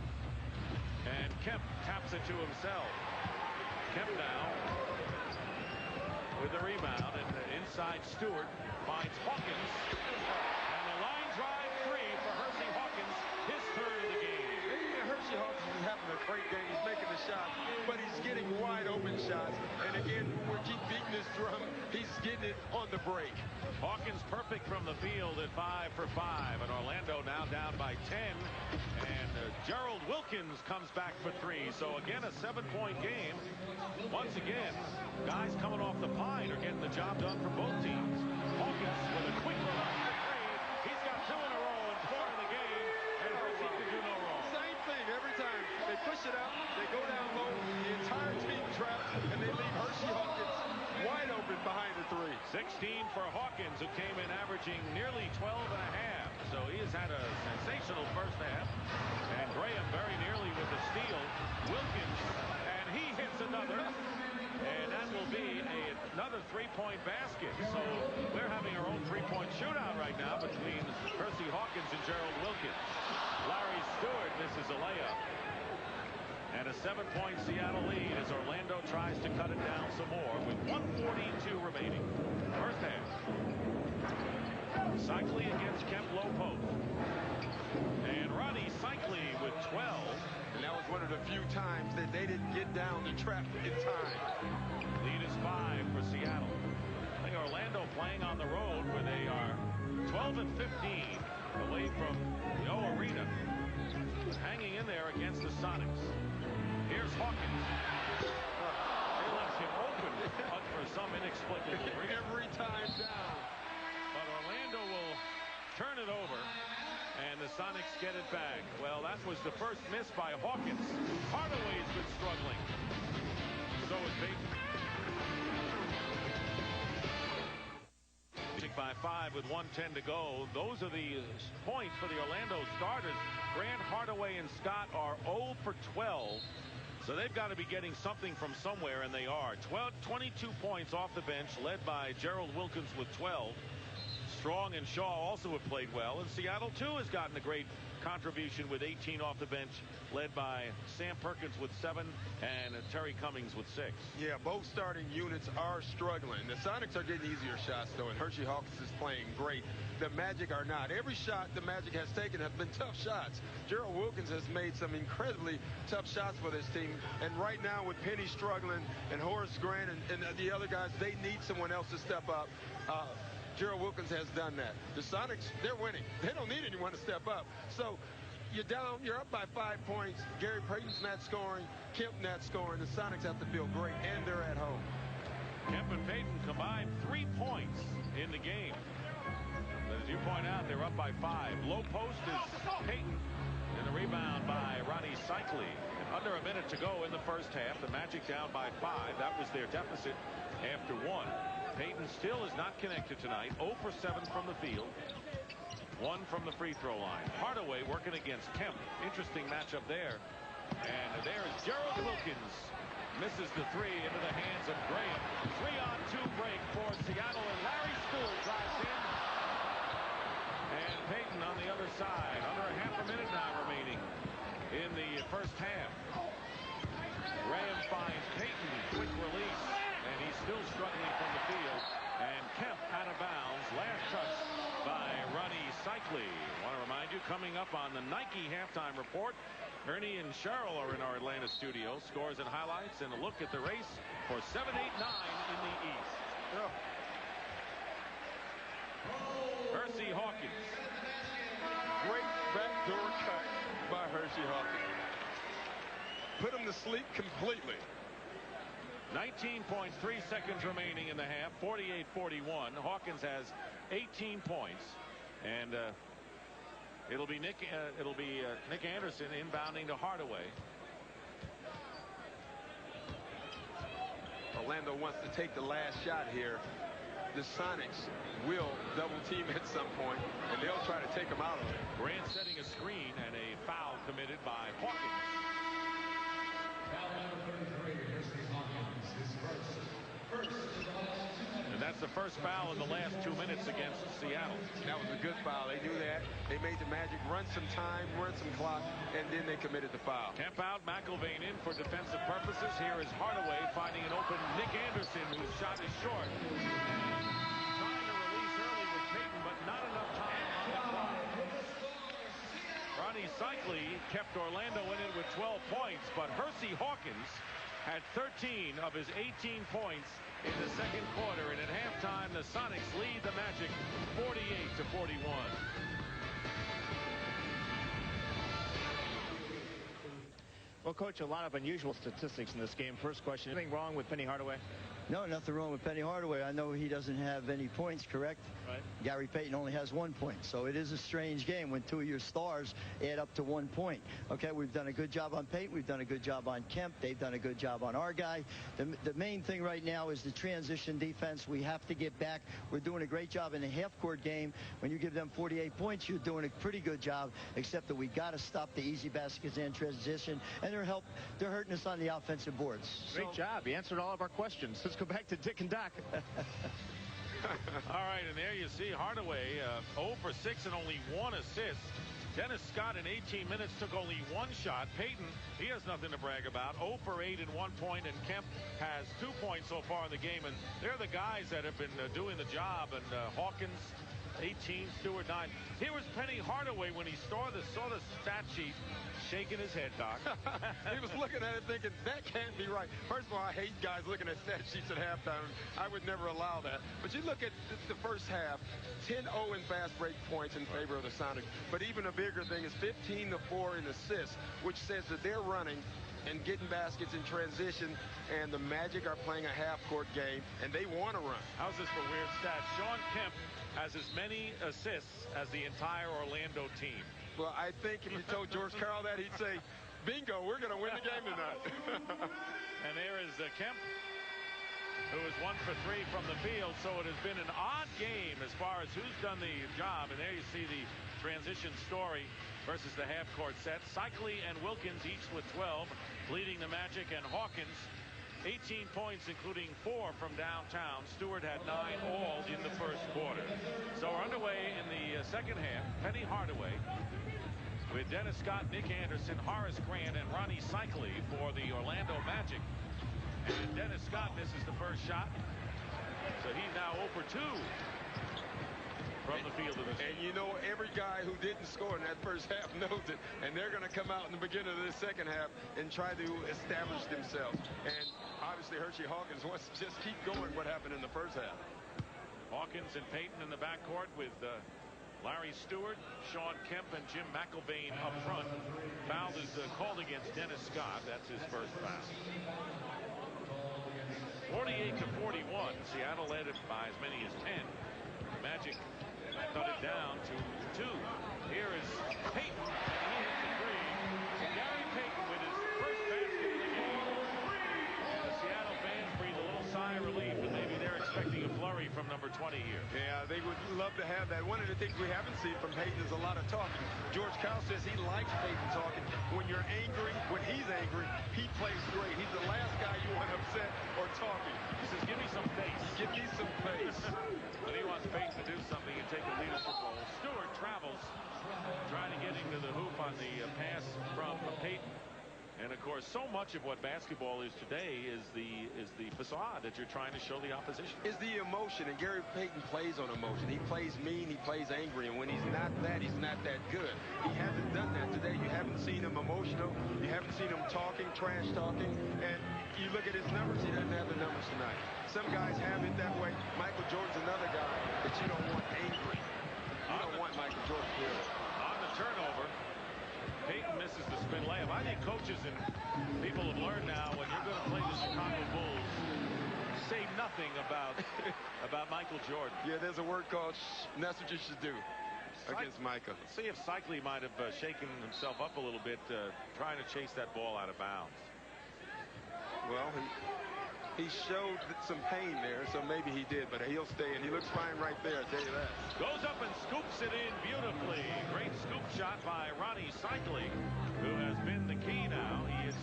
And Kemp taps it to himself. Kemp now with the rebound. And inside Stewart finds Hawkins. And the line drive 3 for Hersey Hawkins. His third of the game. Hersey Hawkins is having a great game. He's making the shot, but he's getting wide open shots. And again, we keep beating this drum. He's getting it on the break. Hawkins perfect from the field at 5 for 5. And Orlando now down by 10. And Gerald Wilkins comes back for 3. So again, a 7-point game. Once again, guys coming off the pine are getting the job done for both teams. Hawkins with a quick run for 3. He's got 2 in a row and 4 in the game. And Hersey can do no wrong. Same thing every time. They push it out, they go down low, the entire team trapped, and they leave Hersey Hawkins wide open behind the 3. 16 for Hawkins, who came in averaging nearly 12 and a half. So he has had a sensational first half. And Graham very nearly with the steal. Wilkins, and he hits another. And that will be another 3-point basket. So we're having our own 3-point shootout right now between Hersey Hawkins and Gerald Wilkins. Larry Stewart misses a layup. And a 7-point Seattle lead as Orlando tries to cut it down some more with 1:42 remaining. First half. Cycli against Kemp low post. And Ronnie Cycli with 12. And that was one of the few times that they didn't get down the trap in time. Lead is 5 for Seattle. I think Orlando playing on the road where they are 12 and 15 away from the O Arena. Hanging in there against the Sonics. Here's Hawkins. open for some inexplicable reason. Every time down. But Orlando will turn it over, and the Sonics get it back. Well, that was the first miss by Hawkins. Hardaway's been struggling. So is Payton. By 5 with 1:10 to go. Those are the points for the Orlando starters. Grant, Hardaway, and Scott are 0 for 12. So they've got to be getting something from somewhere, and they are. 22 points off the bench, led by Gerald Wilkins with 12. Strong and Shaw also have played well, and Seattle too has gotten a great contribution with 18 off the bench, led by Sam Perkins with 7 and Terry Cummings with 6. Yeah, both starting units are struggling. The Sonics are getting easier shots, though, and Hershey Hawkins is playing great. The Magic are not. Every shot the Magic has taken have been tough shots. Gerald Wilkins has made some incredibly tough shots for this team, and right now with Penny struggling and Horace Grant and the other guys, they need someone else to step up. Gerald Wilkins has done that. The Sonics, they're winning. They don't need anyone to step up. So you're down, you're up by 5 points. Gary Payton's not scoring. Kemp not scoring. The Sonics have to feel great, and they're at home. Kemp and Payton combined 3 points in the game. But as you point out, they're up by 5. Low post is Payton. And the rebound by Ronnie Cycli. Under a minute to go in the first half. The Magic down by 5. That was their deficit after 1. Payton still is not connected tonight. 0 for 7 from the field. 1 from the free throw line. Hardaway working against Kemp. Interesting matchup there. And there is Gerald Wilkins. Misses the 3 into the hands of Graham. 3-on-2 break for Seattle, and Larry Stewart drives in. And Payton on the other side. Under a half a minute now remaining in the first half. Graham finds Payton. Quick release. And he's still struggling from the field. And Kemp out of bounds. Last touch by Ronnie Cycli. Want to remind you, coming up on the Nike halftime report, Ernie and Cheryl are in our Atlanta studio. Scores and highlights and a look at the race for 7, 8, 9 in the East. Hersey Hawkins. Great backdoor cut by Hersey Hawkins. Put him to sleep completely. 19.3 seconds remaining in the half. 48-41. Hawkins has 18 points, and it'll be Nick Anderson inbounding to Hardaway. Orlando wants to take the last shot here. The Sonics will double team at some point, and they'll try to take them out of it. Grant setting a screen, and a foul committed by Hawkins. And that's the first foul in the last 2 minutes against Seattle. That was a good foul. They knew that. They made the Magic run some time, run some clock, and then they committed the foul. Kemp out, McIlvaine in for defensive purposes. Here is Hardaway finding an open Nick Anderson, whose shot is short. Trying to release early with Payton, but not enough time on the clock. Ronnie Cycli kept Orlando in it with 12 points, but Hersey Hawkins had 13 of his 18 points in the second quarter, and at halftime the Sonics lead the Magic 48-41. Well, Coach, a lot of unusual statistics in this game. First question, anything wrong with Penny Hardaway? No, nothing wrong with Penny Hardaway. I know he doesn't have any points, correct? Right. Gary Payton only has 1 point. So it is a strange game when 2 of your stars add up to 1 point. Okay, we've done a good job on Payton. We've done a good job on Kemp. They've done a good job on our guy. The main thing right now is the transition defense. We have to get back. We're doing a great job in the half-court game. When you give them 48 points, you're doing a pretty good job, except that we got to stop the easy baskets and transition. And they're hurting us on the offensive boards. Great job. You answered all of our questions. Let's go back to Dick and Doc. All right, and there you see Hardaway 0 for 6 and only 1 assist. Dennis Scott in 18 minutes took only 1 shot. Payton, he has nothing to brag about. 0 for 8 and 1 point, and Kemp has 2 points so far in the game. And they're the guys that have been doing the job. And Hawkins, 18, Stewart 9. Here was Penny Hardaway when he saw the stat sheet, shaking his head, Doc. He was looking at it thinking, that can't be right. First of all, I hate guys looking at stat sheets at halftime. I would never allow that. But you look at the first half, 10-0 in fast break points in favor of the Sonics. But even a bigger thing is 15-4 in assists, which says that they're running and getting baskets in transition, and the Magic are playing a half-court game, and they want to run. How's this for weird stats? Shawn Kemp has as many assists as the entire Orlando team. Well, I think if you told George Karl that, he'd say, bingo, we're going to win the game tonight. And there is Kemp, who is 1 for 3 from the field. So it has been an odd game as far as who's done the job. And there you see the transition story versus the half-court set. Cycli and Wilkins each with 12, leading the Magic, and Hawkins 18 points, including 4 from downtown. Stewart had 9 all in the first quarter. So we're underway in the second half. Penny Hardaway with Dennis Scott, Nick Anderson, Horace Grant, and Ronnie Cycli for the Orlando Magic. And Dennis Scott misses the first shot. So he's now 0 for 2 from the field of the And you know, every guy who didn't score in that first half knows it. And they're going to come out in the beginning of the second half and try to establish themselves. And obviously Hershey Hawkins wants to just keep going what happened in the first half. Hawkins and Payton in the backcourt with Larry Stewart, Shawn Kemp, and Jim McElvain up front. Foul is called against Dennis Scott. That's his first foul. 48 to 41. Seattle led it by as many as 10. The Magic cut it down to 2. Here is Payton, and he hits the three. Gary Payton with his first basket of the game. The Seattle fans breathe a little sigh of relief, and maybe they're expecting a flurry from number 20 here. Yeah, they would love to have that. One of the things we haven't seen from Payton is a lot of talking. George Karl says he likes Payton talking. When you're angry, when he's angry, he plays great. He's the last guy you want upset or talking. He says, give me some pace. Give me some pace. When he wants Payton to do something and take a leadership role. Stewart travels, trying to get into the hoop on the pass from Payton. And of course, so much of what basketball is today is the facade that you're trying to show the opposition. Is the emotion, and Gary Payton plays on emotion. He plays mean, he plays angry, and when he's not that, he's not that good. He hasn't done that today. You haven't seen him emotional. You haven't seen him talking, trash talking, and you look at his numbers, he doesn't have the numbers tonight. Some guys have it that way. Michael Jordan's another guy that you don't want angry. You don't want Michael Jordan clearly. On the turnover, Payton misses the spin layup. I think coaches and people have learned now when you're going to play the Chicago Bulls, say nothing about Michael Jordan. Yeah, there's a word called and that's what you should do against Michael. Let's see if Cycli might have shaken himself up a little bit trying to chase that ball out of bounds. Well, he showed some pain there, so maybe he did, but he'll stay, and he looks fine right there, I'll tell you that. Goes up and scoops it in beautifully. Great scoop shot by Ronnie Cycli, who has been the key now. He is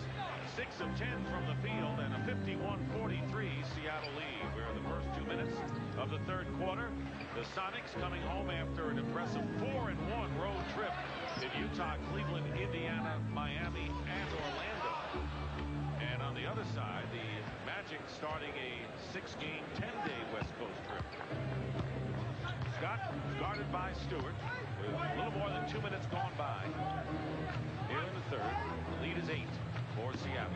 6 of 10 from the field and a 51-43 Seattle lead. We're in the first 2 minutes of the third quarter. The Sonics coming home after an impressive 4-1 road trip in Utah, Cleveland, Indiana, Miami, and Orlando. And on the other side, the Magic starting a 6-game, 10-day West Coast trip. Scott guarded by Stewart with a little more than 2 minutes gone by. Here in the third, the lead is 8 for Seattle.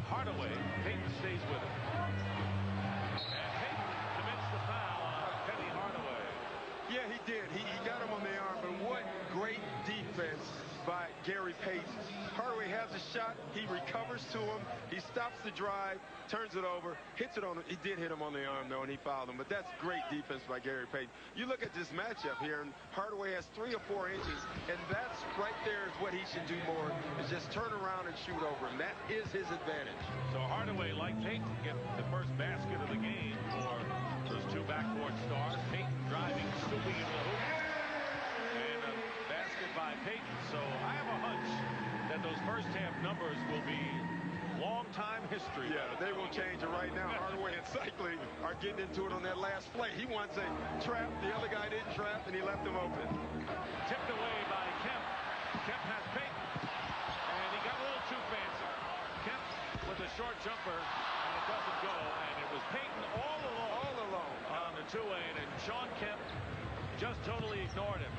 Hardaway, Payton stays with him. And Payton commits the foul on Penny Hardaway. Yeah, he did. He got him on the arm, but what great defense by Gary Payton. Hardaway has a shot. He recovers to him. He stops the drive, turns it over, hits it on him. He did hit him on the arm, though, and he fouled him. But that's great defense by Gary Payton. You look at this matchup here, and Hardaway has 3 or 4 inches, and that's right there is what he should do more, is just turn around and shoot over him. That is his advantage. So Hardaway, like Payton, get the first basket of the game for those 2 backcourt stars. Payton driving, scooping into the hoop. And a basket by Payton. So I have a hunch that those first half numbers will be long-time history. Yeah, they will change it right now. Hardaway and Cycli are getting into it on that last play. He wants a trap. The other guy didn't trap, and he left him open. Tipped away by Kemp. Kemp has Payton. And he got a little too fancy. Kemp with a short jumper, and it doesn't go. And it was Payton all alone on the 2-8, and Shawn Kemp just totally ignored him.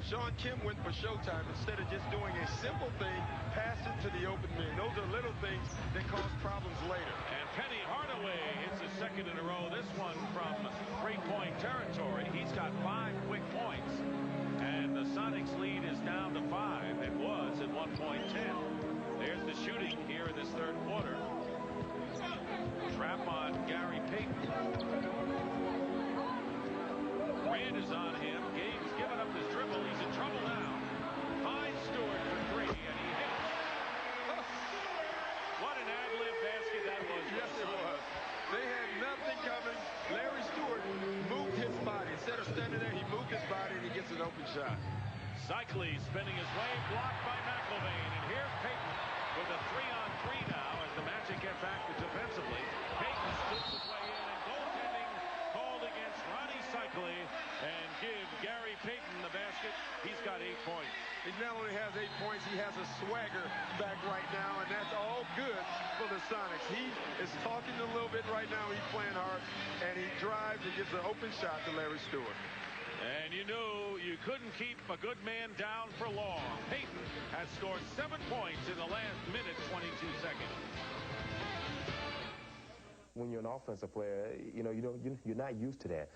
Shawn Kemp went for showtime instead of just doing a simple thing, pass it to the open man. Those are little things that cause problems later. And Penny Hardaway hits his second in a row. This one from 3-point territory. He's got 5 quick points. And the Sonics lead is down to 5. It was at one point 10. There's the shooting here in this third quarter. Trap on Gary Payton. Grant is on him. Gabe's given up his dribble. He's in trouble now. Finds Stewart for three, and he hits. What an ad-lib basket that was. Yes, it was. They had nothing coming. Larry Stewart moved his body. Instead of standing there, he moved his body, and he gets an open shot. Cycli spinning his way, blocked by McIlvaine. And here's Payton with a 3-on-3 now as the Magic get back to defensively. Payton scoops his way in, and goaltending called against Ronnie Cycli, and give Gary Payton the basket. He's got 8 points. He not only has 8 points, he has a swagger back right now, and that's all good for the Sonics. He is talking a little bit right now. He's playing hard, and he drives and gives an open shot to Larry Stewart. And you knew you couldn't keep a good man down for long. Payton has scored 7 points in the last minute, 22 seconds. When you're an offensive player, you're not used to that.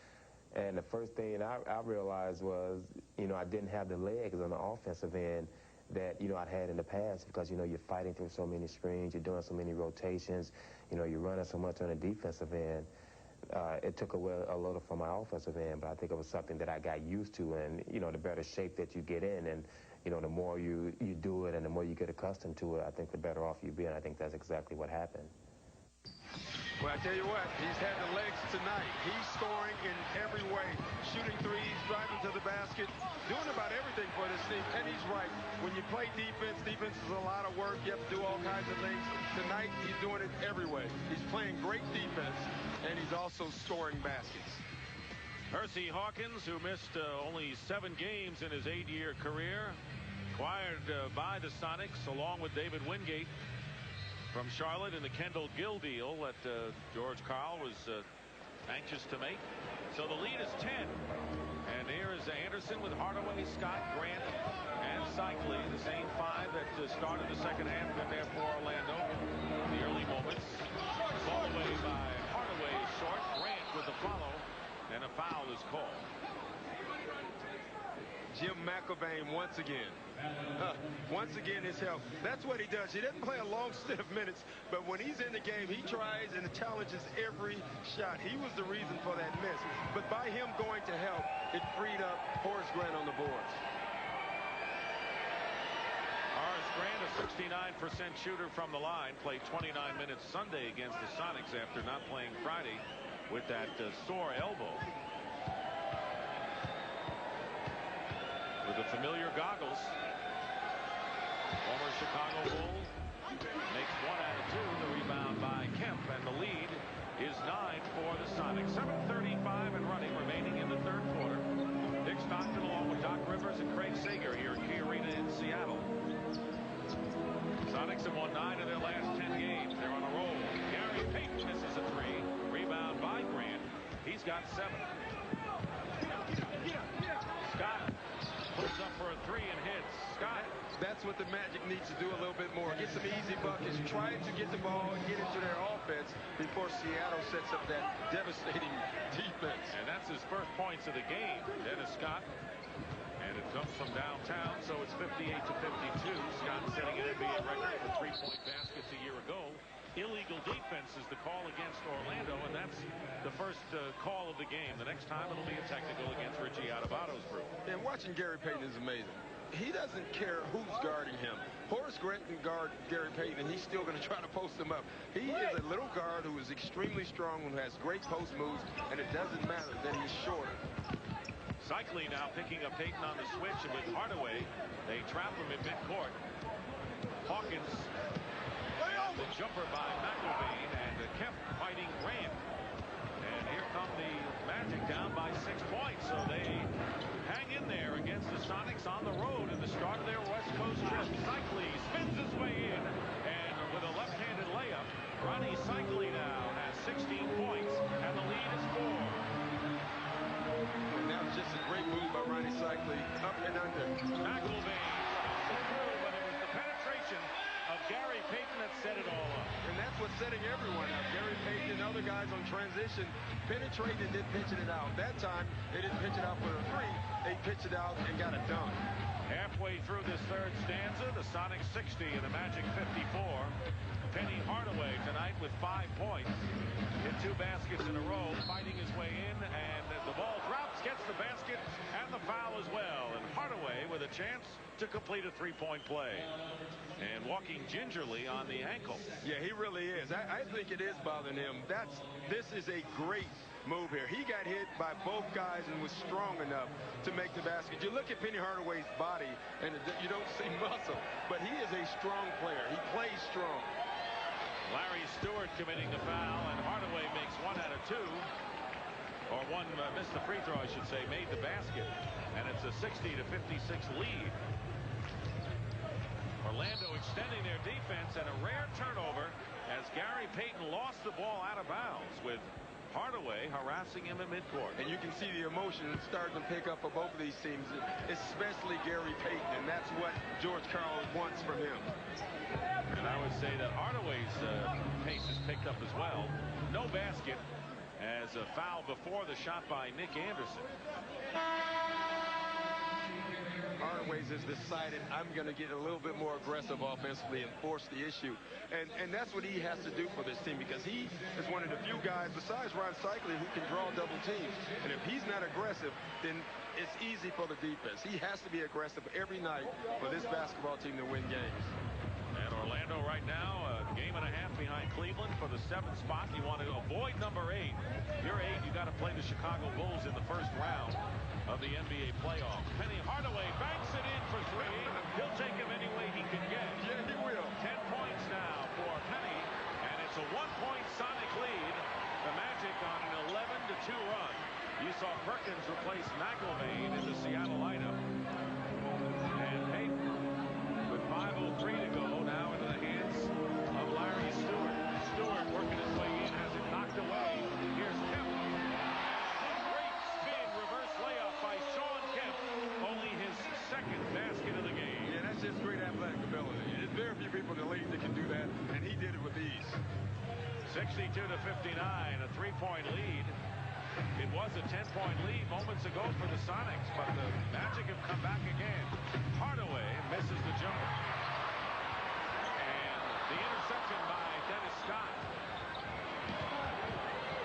And the first thing I realized was, I didn't have the legs on the offensive end that, I'd had in the past because, you're fighting through so many screens, you're doing so many rotations, you're running so much on the defensive end. It took away a little from my offensive end, but I think it was something that I got used to, and, the better shape that you get in, and, the more you do it and the more you get accustomed to it, I think the better off you be, and I think that's exactly what happened. Well, I tell you what, he's had the legs tonight. He's scoring in every way, shooting threes, driving to the basket, doing about everything for this team. And he's right. When you play defense is a lot of work. You have to do all kinds of things. Tonight, he's doing it every way. He's playing great defense, and he's also scoring baskets. Hersey Hawkins, who missed only 7 games in his 8-year career, acquired by the Sonics along with David Wingate from Charlotte in the Kendall Gill deal that George Karl was anxious to make. So the lead is 10. And here is Anderson with Hardaway, Scott, Grant, and Cycli, the same 5 that started the second half, been there for Orlando in the early moments. Ball away by Hardaway, short. Grant with the follow, and a foul is called. Jim McIlvaine once again. Once again, his help. That's what he does. He doesn't play a long stint of minutes, but when he's in the game, he tries and challenges every shot. He was the reason for that miss. But by him going to help, it freed up Horace Grant on the boards. Horace Grant, a 69% shooter from the line, played 29 minutes Sunday against the Sonics after not playing Friday with that sore elbow. With the familiar goggles, former Chicago Bull makes 1 out of 2. The rebound by Kemp, and the lead is 9 for the Sonics. 7:35 and running remaining in the third quarter. Dick Stockton along with Doc Rivers and Craig Sager here at Key Arena in Seattle. Sonics have won 9 of their last 10 games. They're on a roll. Gary Payton misses a 3. Rebound by Grant. He's got 7. Scott puts up for a 3 and hits. Scott. That's what the Magic needs to do a little bit more. Get some easy buckets. Try to get the ball and get into their offense before Seattle sets up that devastating defense. And that's his first points of the game, Dennis Scott. And it comes from downtown, so it's 58-52. Scott setting an NBA record for 3-point baskets a year ago. Illegal defense is the call against Orlando, and that's the first call of the game. The next time it'll be a technical against Richie Adubado's group. And watching Gary Payton is amazing. He doesn't care who's guarding him. Horace Grant can guard Gary Payton, and he's still going to try to post him up. He is a little guard who is extremely strong, who has great post moves, and it doesn't matter that he's shorter. Cycli now picking up Payton on the switch, and with Hardaway, they trap him in midcourt. Hawkins, and the jumper by McIlvaine, and Kemp fighting Grant. And here come the Magic down by 6 points, so they hang in there against the Sonics on the road in the start of their West Coast trip. Cycli spins his way in, and with a left-handed layup, Ronnie Cycli now has 16 points, and the lead is 4. And that was just a great move by Ronnie Cycli, up and under. McIlvaine comes through, but it was the penetration of Gary Payton that set it all up. And that's what's setting everyone up. Gary Payton and other guys on transition penetrated and then pitching it out. That time, they didn't pitch it out for a 3. They pitched it out and got a dunk. Halfway through this third stanza, the Sonics 60 and the Magic 54. Penny Hardaway tonight with 5 points. Hit 2 baskets in a row, fighting his way in, and the ball drops, gets the basket, and the foul as well. And Hardaway with a chance to complete a 3-point play. And walking gingerly on the ankle. Yeah, he really is. I think it is bothering him. This is a great move here. He got hit by both guys and was strong enough to make the basket. You look at Penny Hardaway's body, and you don't see muscle, but he is a strong player. He plays strong. Larry Stewart committing the foul, and Hardaway makes 1 out of 2. Or one missed the free throw, I should say, made the basket. And it's a 60-56 lead. Orlando extending their defense, and a rare turnover as Gary Payton lost the ball out of bounds with Hardaway harassing him at midcourt. And you can see the emotion starting to pick up for both of these teams, especially Gary Payton, and that's what George Karl wants from him. And I would say that Hardaway's pace has picked up as well. No basket as a foul before the shot by Nick Anderson. Hardaway's has decided, I'm going to get a little bit more aggressive offensively and force the issue. And that's what he has to do for this team, because he is one of the few guys besides Ron Cycli who can draw double teams. And if he's not aggressive, then it's easy for the defense. He has to be aggressive every night for this basketball team to win games. And Orlando right now a game and a half behind Cleveland for the 7th spot. You want to avoid number 8. You're 8. You got to play the Chicago Bulls in the first round of the NBA playoffs. Penny Hardaway banks it in for 3. He'll take him any way he can get. Yeah, he will. 10 points now for Penny, and it's a 1-point Sonic lead. The Magic on an 11-2 run. You saw Perkins replace McIlvaine in the Seattle lineup. And Payton with 5:03 to go now into the hands of Larry Stewart. Stewart working his way in, has it knocked away. Here's Kemp. Great spin reverse layup by Shawn Kemp. Only his 2nd basket of the game. Yeah, that's just great athletic ability. There's very few people in the league that can do that, and he did it with ease. 62-59, a 3-point lead. It was a 10-point lead moments ago for the Sonics, but the Magic have come back again. Hardaway misses the jumper. And the interception by Dennis Scott.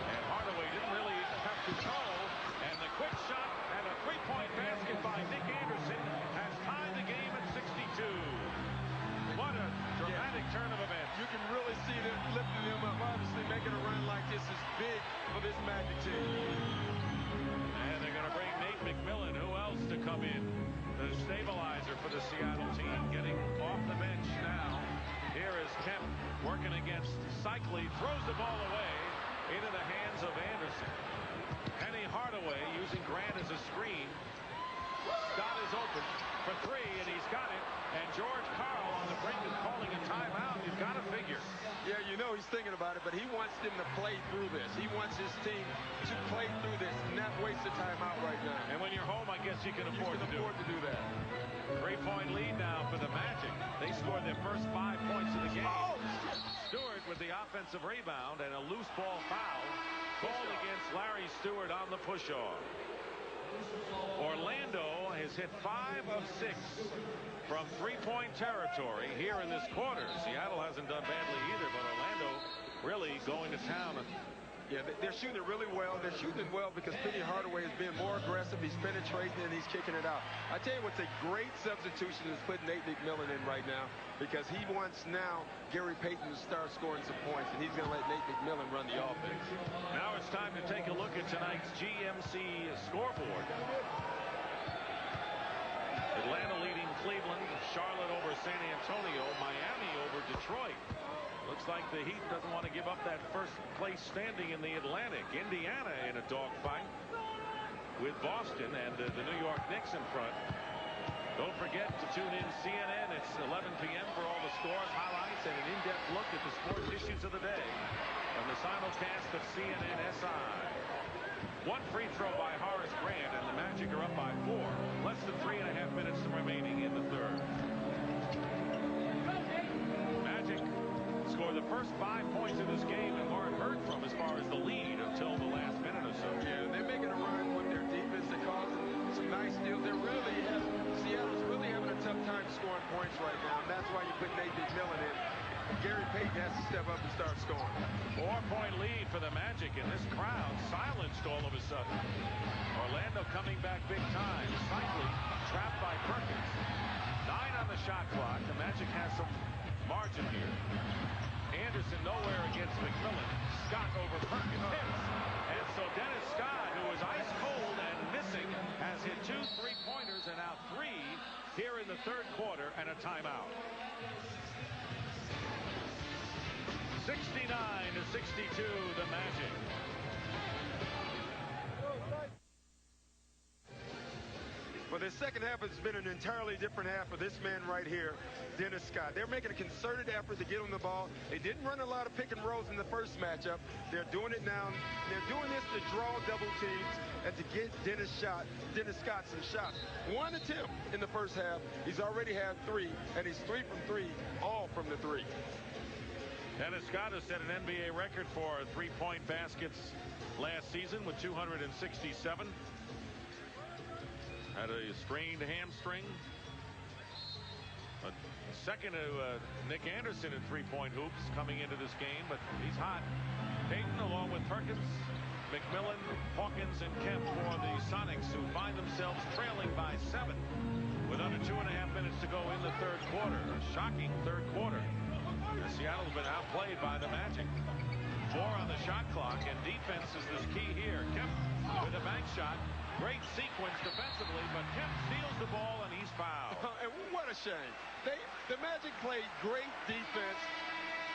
And Hardaway didn't really have control. And the quick shot and a 3-point basket by Nick Anderson has tied the game at 62. What a dramatic turn of events. You can really see them lifting them up. Obviously, making a run like this is big for this Magic team. And they're going to bring Nate McMillan. Who else to come in? The stabilizer for the Seattle team, getting off the bench now. Here is Kemp working against Cycli. Throws the ball away into the hands of Anderson. Penny Hardaway using Grant as a screen. Scott is open for 3, and he's got it. And George Karl on the brink is calling a timeout. You've got to figure. Yeah, you know he's thinking about it, but he wants them to play through this. He wants his team to play through this, not waste a timeout right now. And when you're home, I guess you can afford to do that. 3-point lead now for the Magic. They scored their first 5 points of the game. Stewart with the offensive rebound and a loose ball foul called against Larry Stewart on the push-off. Orlando has hit 5 of 6 from 3-point territory here in this quarter. Seattle hasn't done badly either, but Orlando really going to town. Yeah, they're shooting it really well. They're shooting it well because Penny Hardaway has been more aggressive. He's penetrating and he's kicking it out. I tell you what's a great substitution is putting Nate McMillan in right now, because he wants now Gary Payton to start scoring some points, and he's going to let Nate McMillan run the offense. Now it's time to take a look at tonight's GMC scoreboard. Atlanta leading Cleveland, Charlotte over San Antonio, Miami over Detroit. Looks like the Heat doesn't want to give up that first place standing in the Atlantic. Indiana in a dogfight with Boston and the New York Knicks in front. Don't forget to tune in CNN. It's 11 p.m. for all the scores, highlights, and an in-depth look at the sports issues of the day on the simulcast of CNN SI. 1 free throw by Horace Grant, and the Magic are up by 4. Less than 3.5 minutes remaining in the third. Magic scored the first 5 points of this game and weren't heard from as far as the lead until the last minute or so. Yeah, they're making a run with their defense. They're causing some nice steals. Seattle's really having put Nate McMillan in. Gary Payton has to step up and start scoring. 4-point lead for the Magic, and this crowd silenced all of a sudden. Orlando coming back big time. Cycling trapped by Perkins. 9 on the shot clock. The Magic has some margin here. Anderson nowhere against McMillan. Scott over Perkins. Hits. And so Dennis Scott, who is ice cold and missing, has hit 2 3-pointers and now 3 here in the third quarter and a timeout. 69-62, the Magic. Well, the second half has been an entirely different half for this man right here, Dennis Scott. They're making a concerted effort to get on the ball. They didn't run a lot of pick and rolls in the first matchup. They're doing it now. They're doing this to draw double teams and to get Dennis Scott some shots. 1 attempt in the first half. He's already had 3, and he's 3 from 3, all from the 3. Dennis Scott has set an NBA record for 3-point baskets last season with 267. Had a strained hamstring. A second to Nick Anderson in 3-point hoops coming into this game, but he's hot. Payton along with Perkins, McMillan, Hawkins, and Kemp for the Sonics, who find themselves trailing by 7 with under 2.5 minutes to go in the third quarter. A shocking third quarter. Seattle's been outplayed by the Magic. 4 on the shot clock, and defense is the key here. Kemp with a bank shot. Great sequence defensively, but Kemp steals the ball and he's fouled. And what a shame. The Magic played great defense.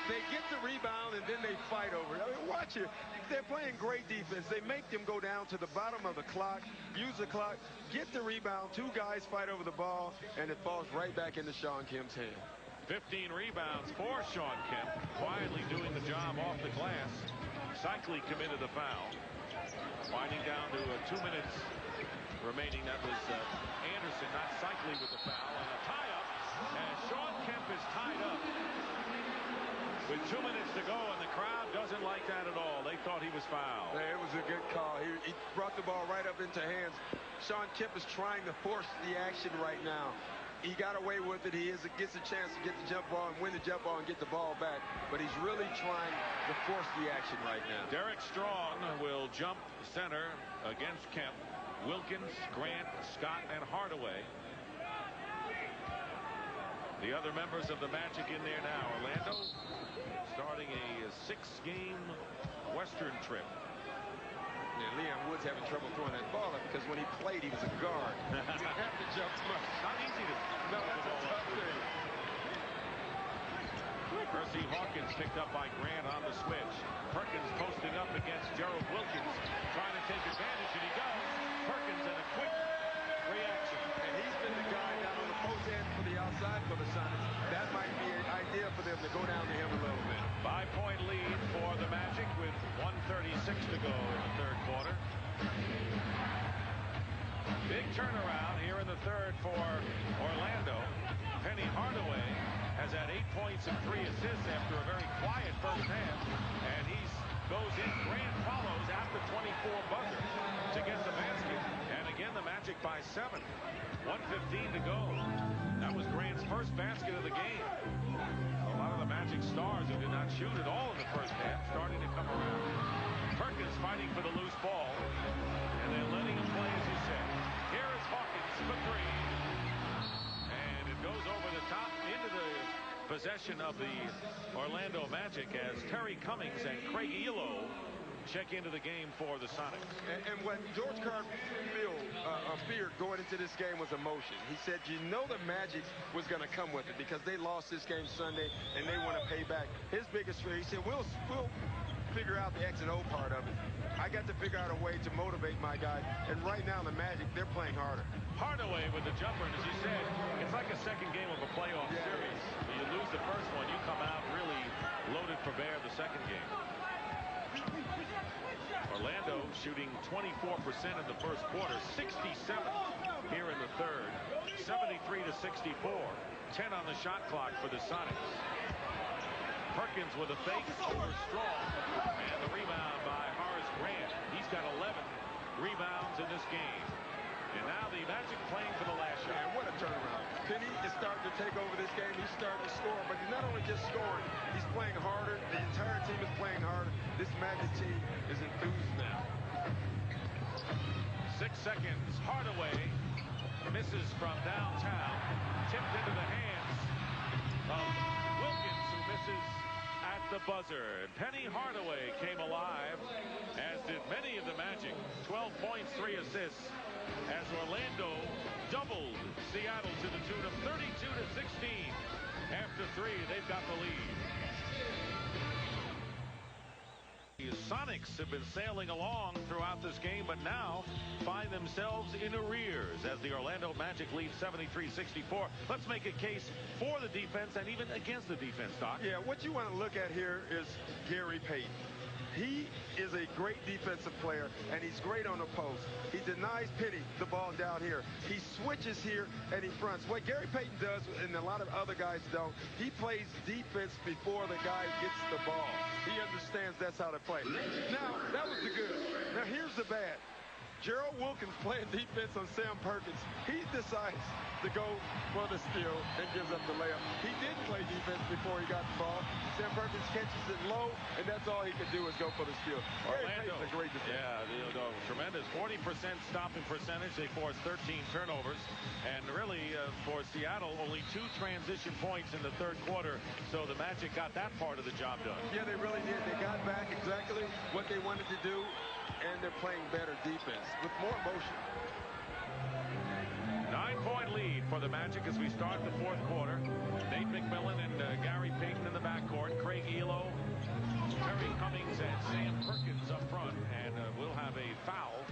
They get the rebound and then they fight over it. I mean, watch it. They're playing great defense. They make them go down to the bottom of the clock, use the clock, get the rebound. 2 guys fight over the ball, and it falls right back into Shawn Kemp's hand. 15 rebounds for Shawn Kemp, quietly doing the job off the glass. Cycli committed the foul. Winding down to 2 minutes remaining. That was Anderson, not Cycli, with the foul. And a tie-up, and Shawn Kemp is tied up with 2 minutes to go, and the crowd doesn't like that at all. They thought he was fouled. It was a good call. He brought the ball right up into hands. Shawn Kemp is trying to force the action right now. He got away with it. He gets a chance to get the jump ball and win the jump ball and get the ball back. But he's really trying to force the action right now. Derek Strong will jump center against Kemp. Wilkins, Grant, Scott, and Hardaway. The other members of the Magic in there now. Orlando starting a 6-game Western trip. Yeah, Leon Wood's having trouble throwing that ball up because when he played, he was a guard. He didn't have to jump much. Not easy to no, that's a tough thing. Percy Hawkins picked up by Grant on the switch. Perkins posting up against Gerald Wilkins, trying to take advantage, and he does. Perkins and a quick reaction. And he's been the guy down on the post end for the outside for the Sonics. That might be an idea for them to go down to him a little bit. 5-point lead for the Magic with 1:36 to go in the third quarter. Big turnaround here in the third for Orlando. Penny Hardaway has had 8 points and 3 assists after a very quiet first half, and he goes in. Grant follows after 24 buzzer to get the basket, and again the Magic by 7. 1:15 to go. That was Grant's first basket of the game. A lot of the Magic stars who did not shoot at all in the first half starting to come around. Perkins fighting for the loose ball, and then letting him play, as you said. Here is Hawkins for 3. And it goes over the top into the possession of the Orlando Magic as Terry Cummings and Craig Elo check into the game for the Sonics. And what George Karl feared going into this game was emotion. He said, you know, the Magic was going to come with it because they lost this game Sunday and they want to pay back. His biggest fear, he said, we'll figure out the X and O part of it. I got to figure out a way to motivate my guys. And right now, the Magic, they're playing harder. Hardaway with the jumper, and as you said, it's like a second game of a playoff series. When you lose the first one, you come out really loaded for bear the second game. Orlando shooting 24% in the first quarter, 67 here in the third, 73-64, 10 on the shot clock for the Sonics. Perkins with a fake over Strong, and the rebound by Horace Grant. He's got 11 rebounds in this game. And now the Magic playing for the last shot. And what a turnaround. Penny is starting to take over this game. He's starting to score, but he's not only just scoring, he's playing harder. The entire team is playing harder. This Magic team is enthused now. 6 seconds. Hardaway misses from downtown. Tipped into the hands of Wilkins, who misses at the buzzer. Penny Hardaway came alive, as did many of the Magic. 12 points, 3 assists, as Orlando doubled Seattle to the tune of 32-16. After 3, they've got the lead. The Sonics have been sailing along throughout this game, but now find themselves in arrears as the Orlando Magic lead 73-64. Let's make a case for the defense and even against the defense, Doc. Yeah, what you want to look at here is Gary Payton. He is a great defensive player, and he's great on the post. He denies Penny the ball down here. He switches here, and he fronts. What Gary Payton does, and a lot of other guys don't, he plays defense before the guy gets the ball. He understands that's how to play. Now, that was the good. Now, here's the bad. Gerald Wilkins playing defense on Sam Perkins. He decides to go for the steal and gives up the layup. He did play defense before he got the ball. Sam Perkins catches it low, and that's all he can do is go for the steal. Orlando, a great defense. Yeah, tremendous 40% stopping percentage. They forced 13 turnovers, and really for Seattle, only 2 transition points in the third quarter. So the Magic got that part of the job done. Yeah, they really did. They got back exactly what they wanted to do, and they're playing better defense with more emotion. 9-point lead for the Magic as we start the fourth quarter. Nate McMillan and Gary Payton in the backcourt. Craig Elo, Terry Cummings, and Sam Perkins up front. And we'll have a foul.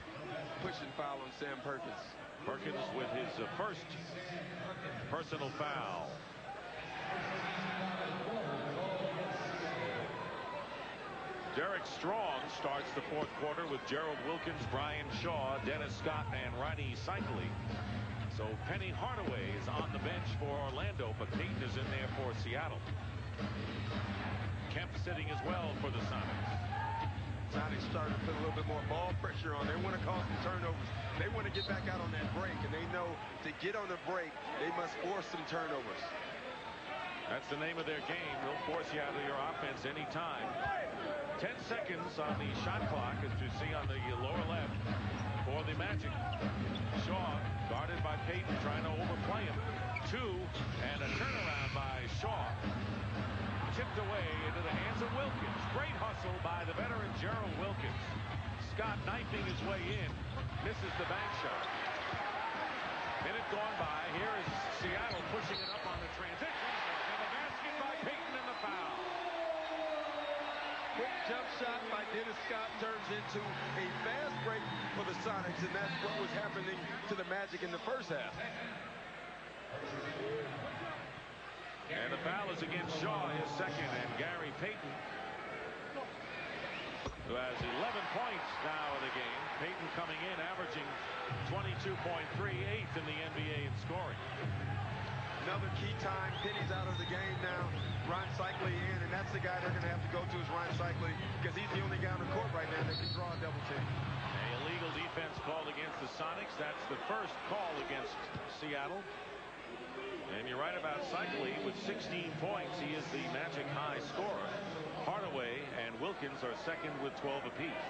Pushing foul on Sam Perkins. Perkins with his first personal foul. Derek Strong starts the fourth quarter with Gerald Wilkins, Brian Shaw, Dennis Scott, and Ronnie Cycli. So Penny Hardaway is on the bench for Orlando, but Payton is in there for Seattle. Kemp sitting as well for the Sonics. Sonics starting to put a little bit more ball pressure on. They want to cause some turnovers. They want to get back out on that break, and they know to get on the break, they must force some turnovers. That's the name of their game. They'll force you out of your offense anytime. 10 seconds on the shot clock, as you see on the lower left for the Magic. Shaw guarded by Payton, trying to overplay him. 2, and a turnaround by Shaw. Tipped away into the hands of Wilkins. Great hustle by the veteran Gerald Wilkins. Scott knifing his way in, misses the bank shot. Minute gone by. Here is Seattle pushing it up on the transition. And the basket by Payton and the foul. Quick jump shot by Dennis Scott turns into a fast break for the Sonics, and that's what was happening to the Magic in the first half. And the foul is against Shaw, his second, and Gary Payton, who has 11 points now in the game. Payton coming in, averaging 22.38 in the NBA in scoring. Another key time. Penny's out of the game now. Ron Cycli in, and that's the guy they're going to have to go to is Ron Cycli, because he's the only guy on the court right now that can draw a double team. A illegal defense called against the Sonics. That's the first call against Seattle. And you're right about Cycli with 16 points. He is the Magic high scorer. Hardaway and Wilkins are second with 12 apiece.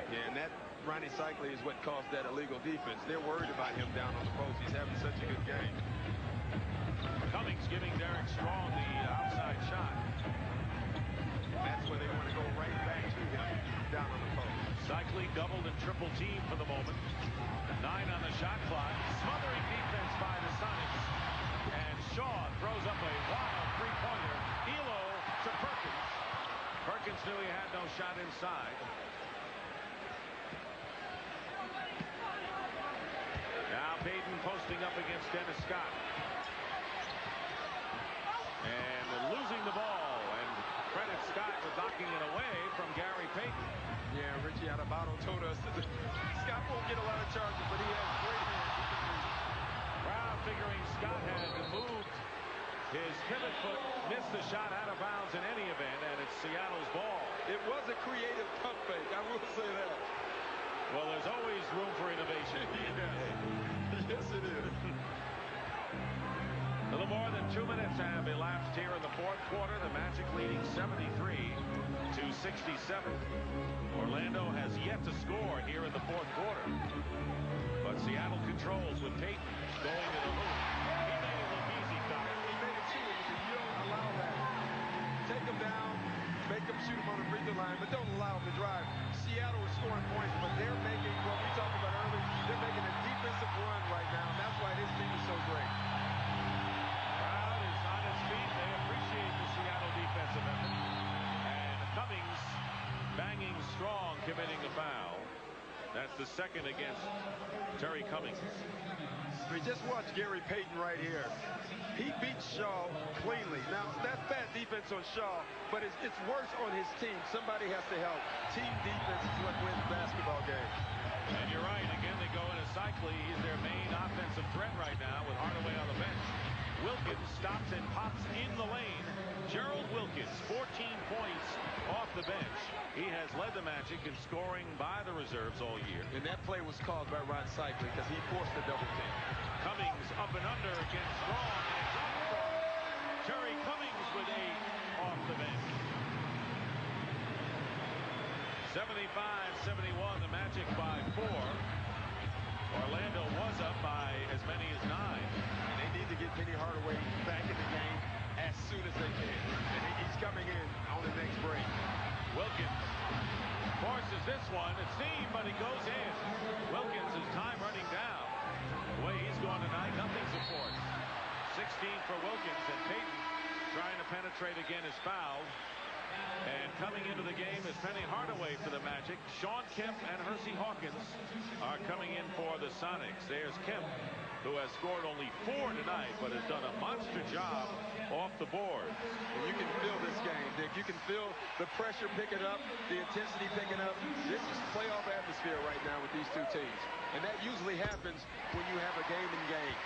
Yeah, and that Ronnie Cycli is what caused that illegal defense. They're worried about him down on the post. He's having such a good game. Cummings giving Derek Strong the outside shot. That's where they want to go right back to him down on the post. Cycli doubled and triple team for the moment. 9 on the shot clock. Smothering defense by the Sonics. And Shaw throws up a wild three-pointer. Elo to Perkins. Perkins knew he had no shot inside. Now Payton posting up against Dennis Scott. And losing the ball. And credit Scott for knocking it away from Gary Payton. Yeah, Richie Adubato told us that Scott won't get a lot of charges, but he has great hands. Brown figuring Scott had moved his pivot foot, missed the shot out of bounds in any event, and it's Seattle's ball. It was a creative pump fake, I will say that. Well, there's always room for innovation. Yes, it is. A little more than 2 minutes have elapsed here in the fourth quarter. The Magic leading 73-67. Orlando has yet to score here in the fourth quarter. But Seattle controls with Payton going to the hoop. He made it look easy, Connor. He made it cheating. You don't allow that. Take him down, make him shoot him on the free throw line, but don't allow him to drive. Seattle is scoring points, but they're making what we talked about earlier. They're making a defensive run right now, and that's why this team is so great. Crowd is on its feet. They appreciate the Seattle defensive effort. And Cummings banging strong, committing a foul. That's the second against Terry Cummings. I mean, just watch Gary Payton right here. He beats Shaw cleanly. Now, that's bad defense on Shaw, but it's worse on his team. Somebody has to help. Team defense is what wins basketball games. And you're right. Again, they go into Cycli. He's their main offensive threat right now with Hardaway on the bench. Wilkins stops and pops in the lane. Gerald Wilkins, 14 points off the bench. He has led the Magic in scoring by the reserves all year. And that play was called by Ron Cycli because he forced the double team. Cummings up and under against Strong, and it's up strong. Terry Cummings with 8 off the bench. 75-71, the Magic by 4. Orlando was up by as many as 9. And they need to get Penny Hardaway back in the game as soon as they can. And he's coming in on the next break. Wilkins forces this one, it seemed, but he goes in. Wilkins, his time running down. The way he's gone tonight, nothing supports. 16 for Wilkins, and Payton trying to penetrate again is fouled. And coming into the game is Penny Hardaway for the Magic. Shawn Kemp and Hersey Hawkins are coming in for the Sonics. There's Kemp, who has scored only 4 tonight, but has done a monster job off the board. And you can feel this game, Dick. You can feel the pressure picking up, the intensity picking up. This is playoff atmosphere right now with these two teams. And that usually happens when you have a game in game.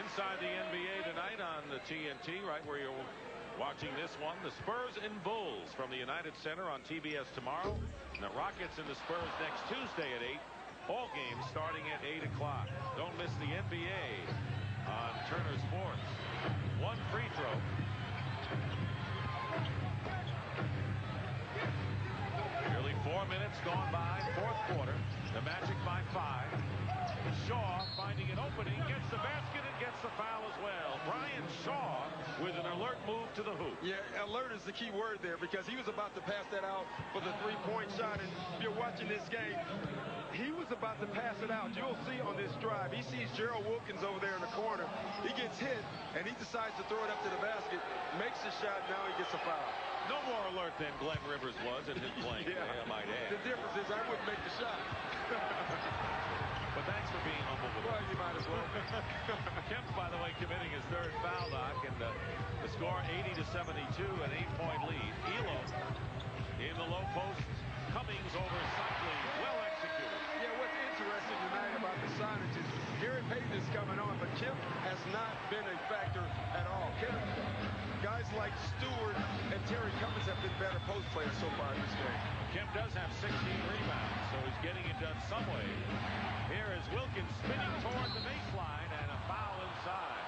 Inside the NBA tonight on the TNT, right where you're watching this one, the Spurs and Bulls from the United Center on TBS tomorrow. And the Rockets and the Spurs next Tuesday at 8. All games starting at 8 o'clock. Don't miss the NBA on Turner Sports. 1 free throw. Nearly 4 minutes gone by, fourth quarter. The Magic by 5. Shaw finding an opening, gets the basket and gets the foul as well. Brian Shaw with an alert move to the hoop. Yeah, alert is the key word there because he was about to pass that out for the three-point shot. And if you're watching this game, he was about to pass it out. You'll see on this drive, he sees Gerald Wilkins over there in the corner. He gets hit, and he decides to throw it up to the basket, makes the shot, now he gets a foul. No more alert than Glenn Rivers was in his playing today, I might add. The difference is I wouldn't make the shot. But thanks for being humble with Well, you might as well. Kemp, by the way, committing his 3rd foul, Doc, and the score 80-72, an 8-point lead. Elo in the low post. Cummings over Cycli, well executed. Yeah, what's interesting tonight about the Sonics is Gary Payton is coming on, but Kemp has not been a factor at all. Guys like Stewart and Terry Cummings have been better post players so far in this game. Kemp does have 16 rebounds, so he's getting it done some way. Here is Wilkins spinning toward the baseline and a foul inside.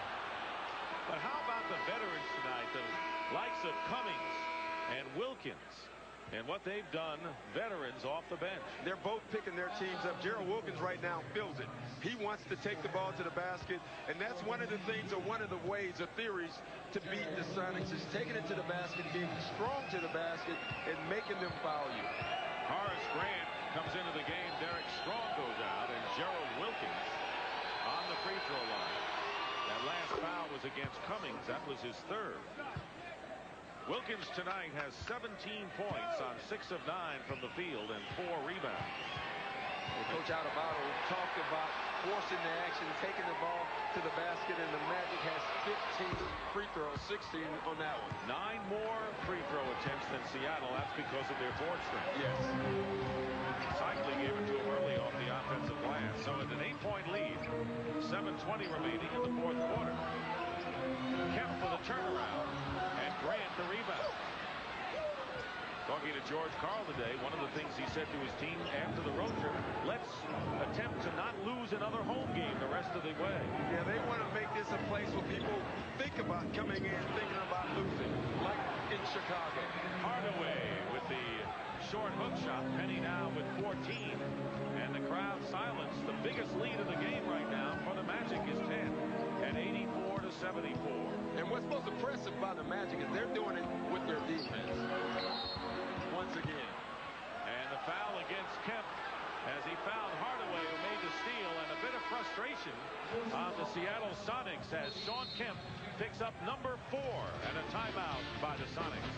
But how about the veterans tonight, the likes of Cummings and Wilkins, and what they've done, veterans off the bench. They're both picking their teams up. Gerald Wilkins right now feels it. He wants to take the ball to the basket, and that's one of the things, or one of the ways, or theories to beat the Sonics is taking it to the basket, being strong to the basket, and making them foul you. Horace Grant comes into the game. Derek Strong goes out, and Gerald Wilkins on the free throw line. That last foul was against Cummings. That was his 3rd. Wilkins tonight has 17 points on 6 of 9 from the field and 4 rebounds. Well, Coach Adebayo talked about forcing the action, taking the ball to the basket, and the Magic has 15 free throws, 16 on that one. 9 more free throw attempts than Seattle. That's because of their board strength. Yes. Cycli gave it to him early off the offensive glass. So it's an 8-point lead. 7:20 remaining in the fourth quarter. Kemp for the turnaround, and Grant the rebound. Talking to George Karl today, one of the things he said to his team after the road trip, let's attempt to not lose another home game the rest of the way. Yeah, they want to make this a place where people think about coming in thinking about losing, like in Chicago. Hardaway with the short hook shot. Penny now with 14. And the crowd silence. The biggest lead of the game right now for the Magic is 10 at 84-74. And what's most impressive about the Magic is they're doing it with their defense. Once again. And the foul against Kemp as he fouled Hardaway, who made the steal, and a bit of frustration on the Seattle Sonics as Shawn Kemp picks up number 4 and a timeout by the Sonics.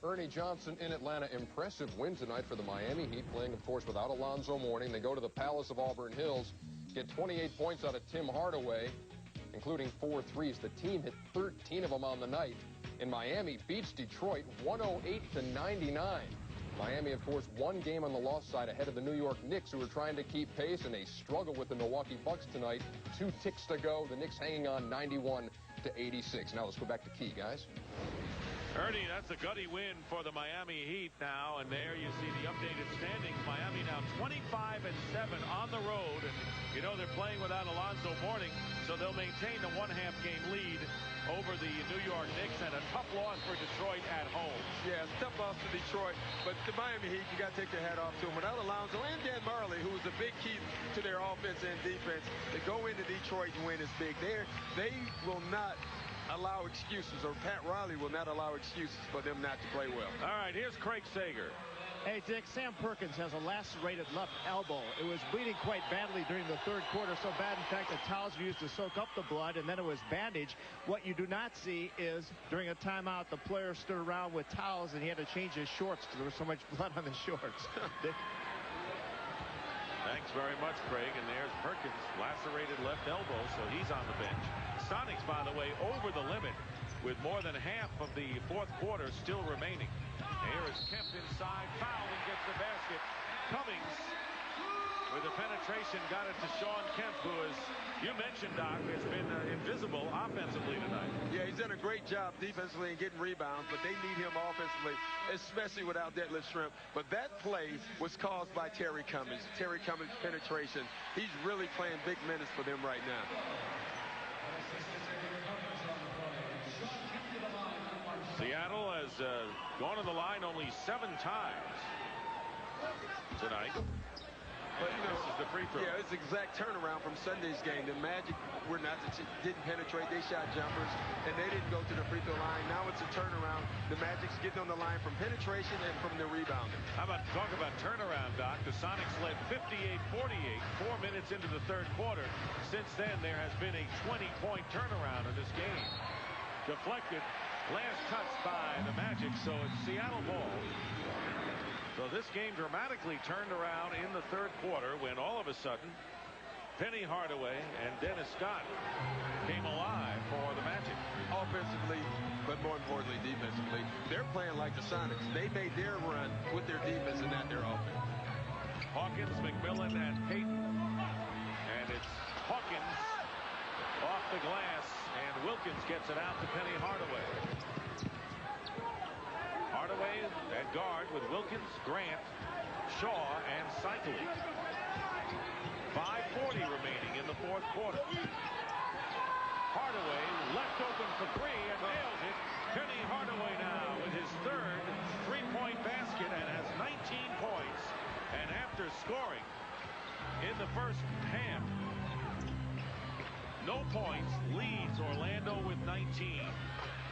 Ernie Johnson in Atlanta. Impressive win tonight for the Miami Heat, playing, of course, without Alonzo Mourning. They go to the Palace of Auburn Hills, get 28 points out of Tim Hardaway, including 4 threes. The team hit 13 of them on the night. In Miami, beats Detroit 108-99. Miami, of course, one game on the loss side ahead of the New York Knicks, who are trying to keep pace, and they struggle with the Milwaukee Bucks tonight. 2 ticks to go. The Knicks hanging on 91-86. Now let's go back to Key, guys. Ernie, that's a gutty win for the Miami Heat now, and there you see the updated standings. Miami now 25-7 on the road, and you know they're playing without Alonzo Mourning, so they'll maintain the 1.5 game lead over the New York Knicks, and a tough loss for Detroit at home. Yeah, it's a tough loss to Detroit, but the Miami Heat, you got to take your hat off to them. Without Alonzo and Dan Marley, who was a big key to their offense and defense, to go into Detroit and win is big. They will not allow excuses, or Pat Riley will not allow excuses for them not to play well. All right, here's Craig Sager. Hey, Dick, Sam Perkins has a lacerated left elbow. It was bleeding quite badly during the third quarter, so bad, in fact, that towels were used to soak up the blood, and then it was bandaged. What you do not see is, during a timeout, the player stood around with towels, and he had to change his shorts because there was so much blood on his shorts. Thanks very much, Craig. And there's Perkins, lacerated left elbow, so he's on the bench. Sonics, by the way, over the limit with more than half of the fourth quarter still remaining. Here is Kemp inside, fouled and gets the basket. Cummings with the penetration got it to Shawn Kemp, who, as you mentioned, Doc, has been invisible offensively tonight. Yeah, he's done a great job defensively and getting rebounds, but they need him offensively, especially without Detlef Schrempf. But that play was caused by Terry Cummings. Terry Cummings' penetration. He's really playing big minutes for them right now. Seattle has gone on the line only 7 times tonight. But, you know, this is the free throw. Yeah, it's the exact turnaround from Sunday's game. The Magic didn't penetrate. They shot jumpers, and they didn't go to the free throw line. Now it's a turnaround. The Magic's getting on the line from penetration and from the rebounding. How about talk about turnaround, Doc? The Sonics led 58-48, 4 minutes into the third quarter. Since then, there has been a 20-point turnaround in this game. Deflected. Last touch by the Magic, so it's Seattle ball. So this game dramatically turned around in the third quarter when all of a sudden Penny Hardaway and Dennis Scott came alive for the Magic. Offensively, but more importantly defensively, they're playing like the Sonics. They made their run with their defense and not their offense. Hawkins, McMillan, and Payton. And it's Hawkins off the glass, and Wilkins gets it out to Penny Hardaway. Hardaway at guard with Wilkins, Grant, Shaw, and Cycling. 5:40 remaining in the fourth quarter. Hardaway left open for 3 and nails it. Penny Hardaway now with his third three-point basket and has 19 points. And after scoring in the first half, no points, leads Orlando with 19.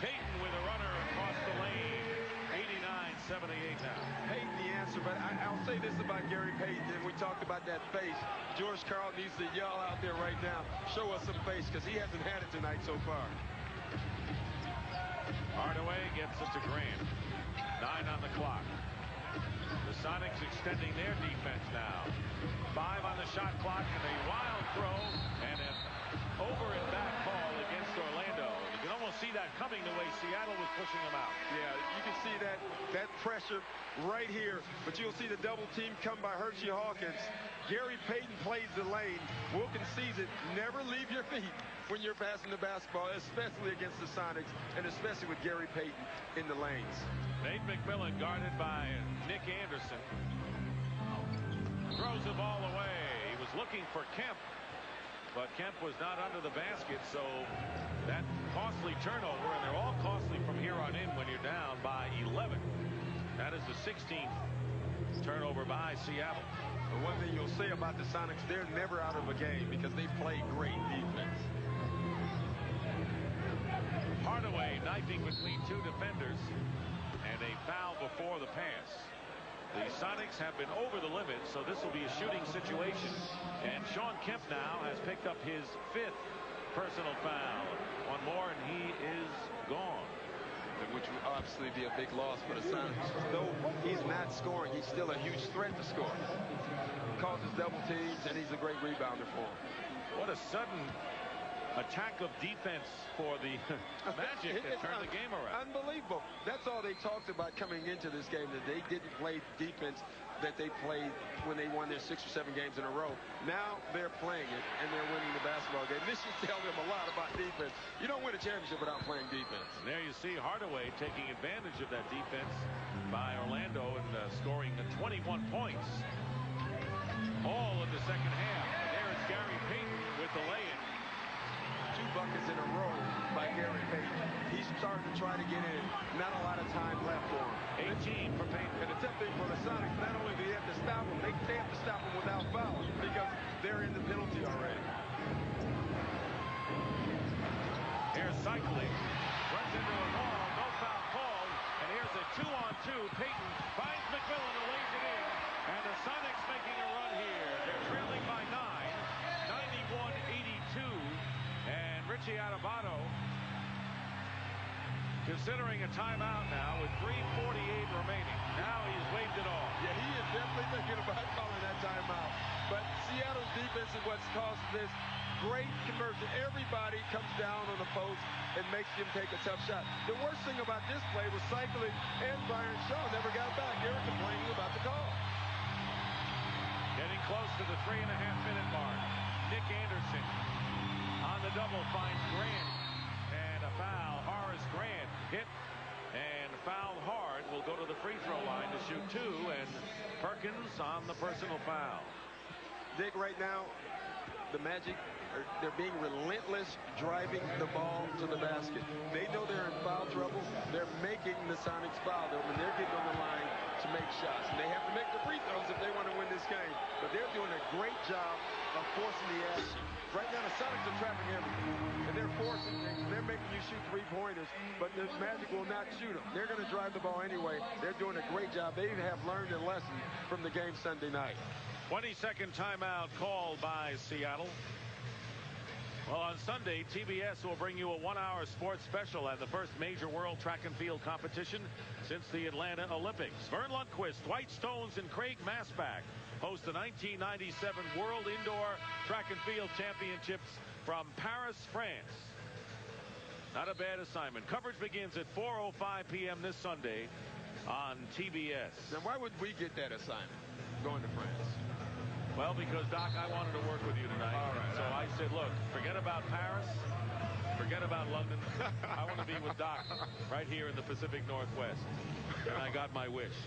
Payton with a runner across the lane. 89-78 now. Payton the answer, but I'll say this about Gary Payton, and we talked about that face. George Karl needs to yell out there right now, show us some face, because he hasn't had it tonight so far. Hardaway gets it to Grant. 9 on the clock. The Sonics extending their defense now. 5 on the shot clock, and a wild throw, and an over and back call against Orlando. You can almost see that coming the way Seattle was pushing him out. Yeah, you can see that pressure right here. But you'll see the double team come by Hershey Hawkins. Gary Payton plays the lane. Wilkins sees it. Never leave your feet when you're passing the basketball, especially against the Sonics, and especially with Gary Payton in the lanes. Nate McMillan guarded by Nick Anderson. Throws the ball away. He was looking for Kemp, but Kemp was not under the basket, so that costly turnover, and they're all costly from here on in when you're down by 11. That is the 16th turnover by Seattle. But one thing you'll say about the Sonics, they're never out of a game because they play great defense. Hardaway knifing between two defenders, and a foul before the pass. The Sonics have been over the limit, so this will be a shooting situation. And Shawn Kemp now has picked up his 5th personal foul. One more, and he is gone. Which would obviously be a big loss for the Sonics. Though he's not scoring, he's still a huge threat to score. Causes double teams, and he's a great rebounder for him. What a sudden attack of defense for the Magic that turned the game around. Unbelievable. That's all they talked about coming into this game, that they didn't play defense that they played when they won their 6 or 7 games in a row. Now they're playing it, and they're winning the basketball game. This should tell them a lot about defense. You don't win a championship without playing defense. And there you see Hardaway taking advantage of that defense by Orlando and scoring 21 points. All of the second half. And there is Gary Payton with the lay-in. 2 buckets in a row by Gary Payton. He's starting to try to get in. Not a lot of time left for him. 18 for Payton. And the tough thing for the Sonics, not only do they have to stop him, they have to stop him without fouls because they're in the penalty already. Here's Cycling. Runs into a wall. No foul called. And here's a 2-on-2. Payton finds McMillan and lays it in. And the Sonics making a run here. They're trailing by 9. 91-82. And Richie Adubato considering a timeout now with 3:48 remaining. Now he's waved it off. Yeah, he is definitely thinking about calling that timeout. But Seattle's defense is what's caused this great conversion. Everybody comes down on the post and makes them take a tough shot. The worst thing about this play was Cycling and Byron Shaw never got back. They were complaining about the call. Getting close to the 3.5-minute mark. Nick Anderson on the double finds Grant. And a foul. Horace Grant hit and fouled hard. Will go to the free throw line to shoot 2. And Perkins on the personal foul. Dick, right now, the Magic, they're being relentless driving the ball to the basket. They know they're in foul trouble. They're making the Sonics foul them, and they're getting on the line to make shots. And they have to make the free throws if they want to win this game. But they're doing a great job of forcing the action. Right now, the Sonics are trapping everything. And they're forcing things. They're making you shoot 3-pointers, but the Magic will not shoot them. They're going to drive the ball anyway. They're doing a great job. They have learned a lesson from the game Sunday night. 20-second timeout called by Seattle. Well, on Sunday, TBS will bring you a 1-hour sports special at the first major world track and field competition since the Atlanta Olympics. Vern Lundquist, Dwight Stones, and Craig Masbach host the 1997 World Indoor Track and Field Championships from Paris, France. Not a bad assignment. Coverage begins at 4:05 p.m. this Sunday on TBS. Now, why would we get that assignment, going to France? Well, because, Doc, I wanted to work with you tonight. All right. So I said, look, forget about Paris. Forget about London. I want to be with Doc right here in the Pacific Northwest. And I got my wish.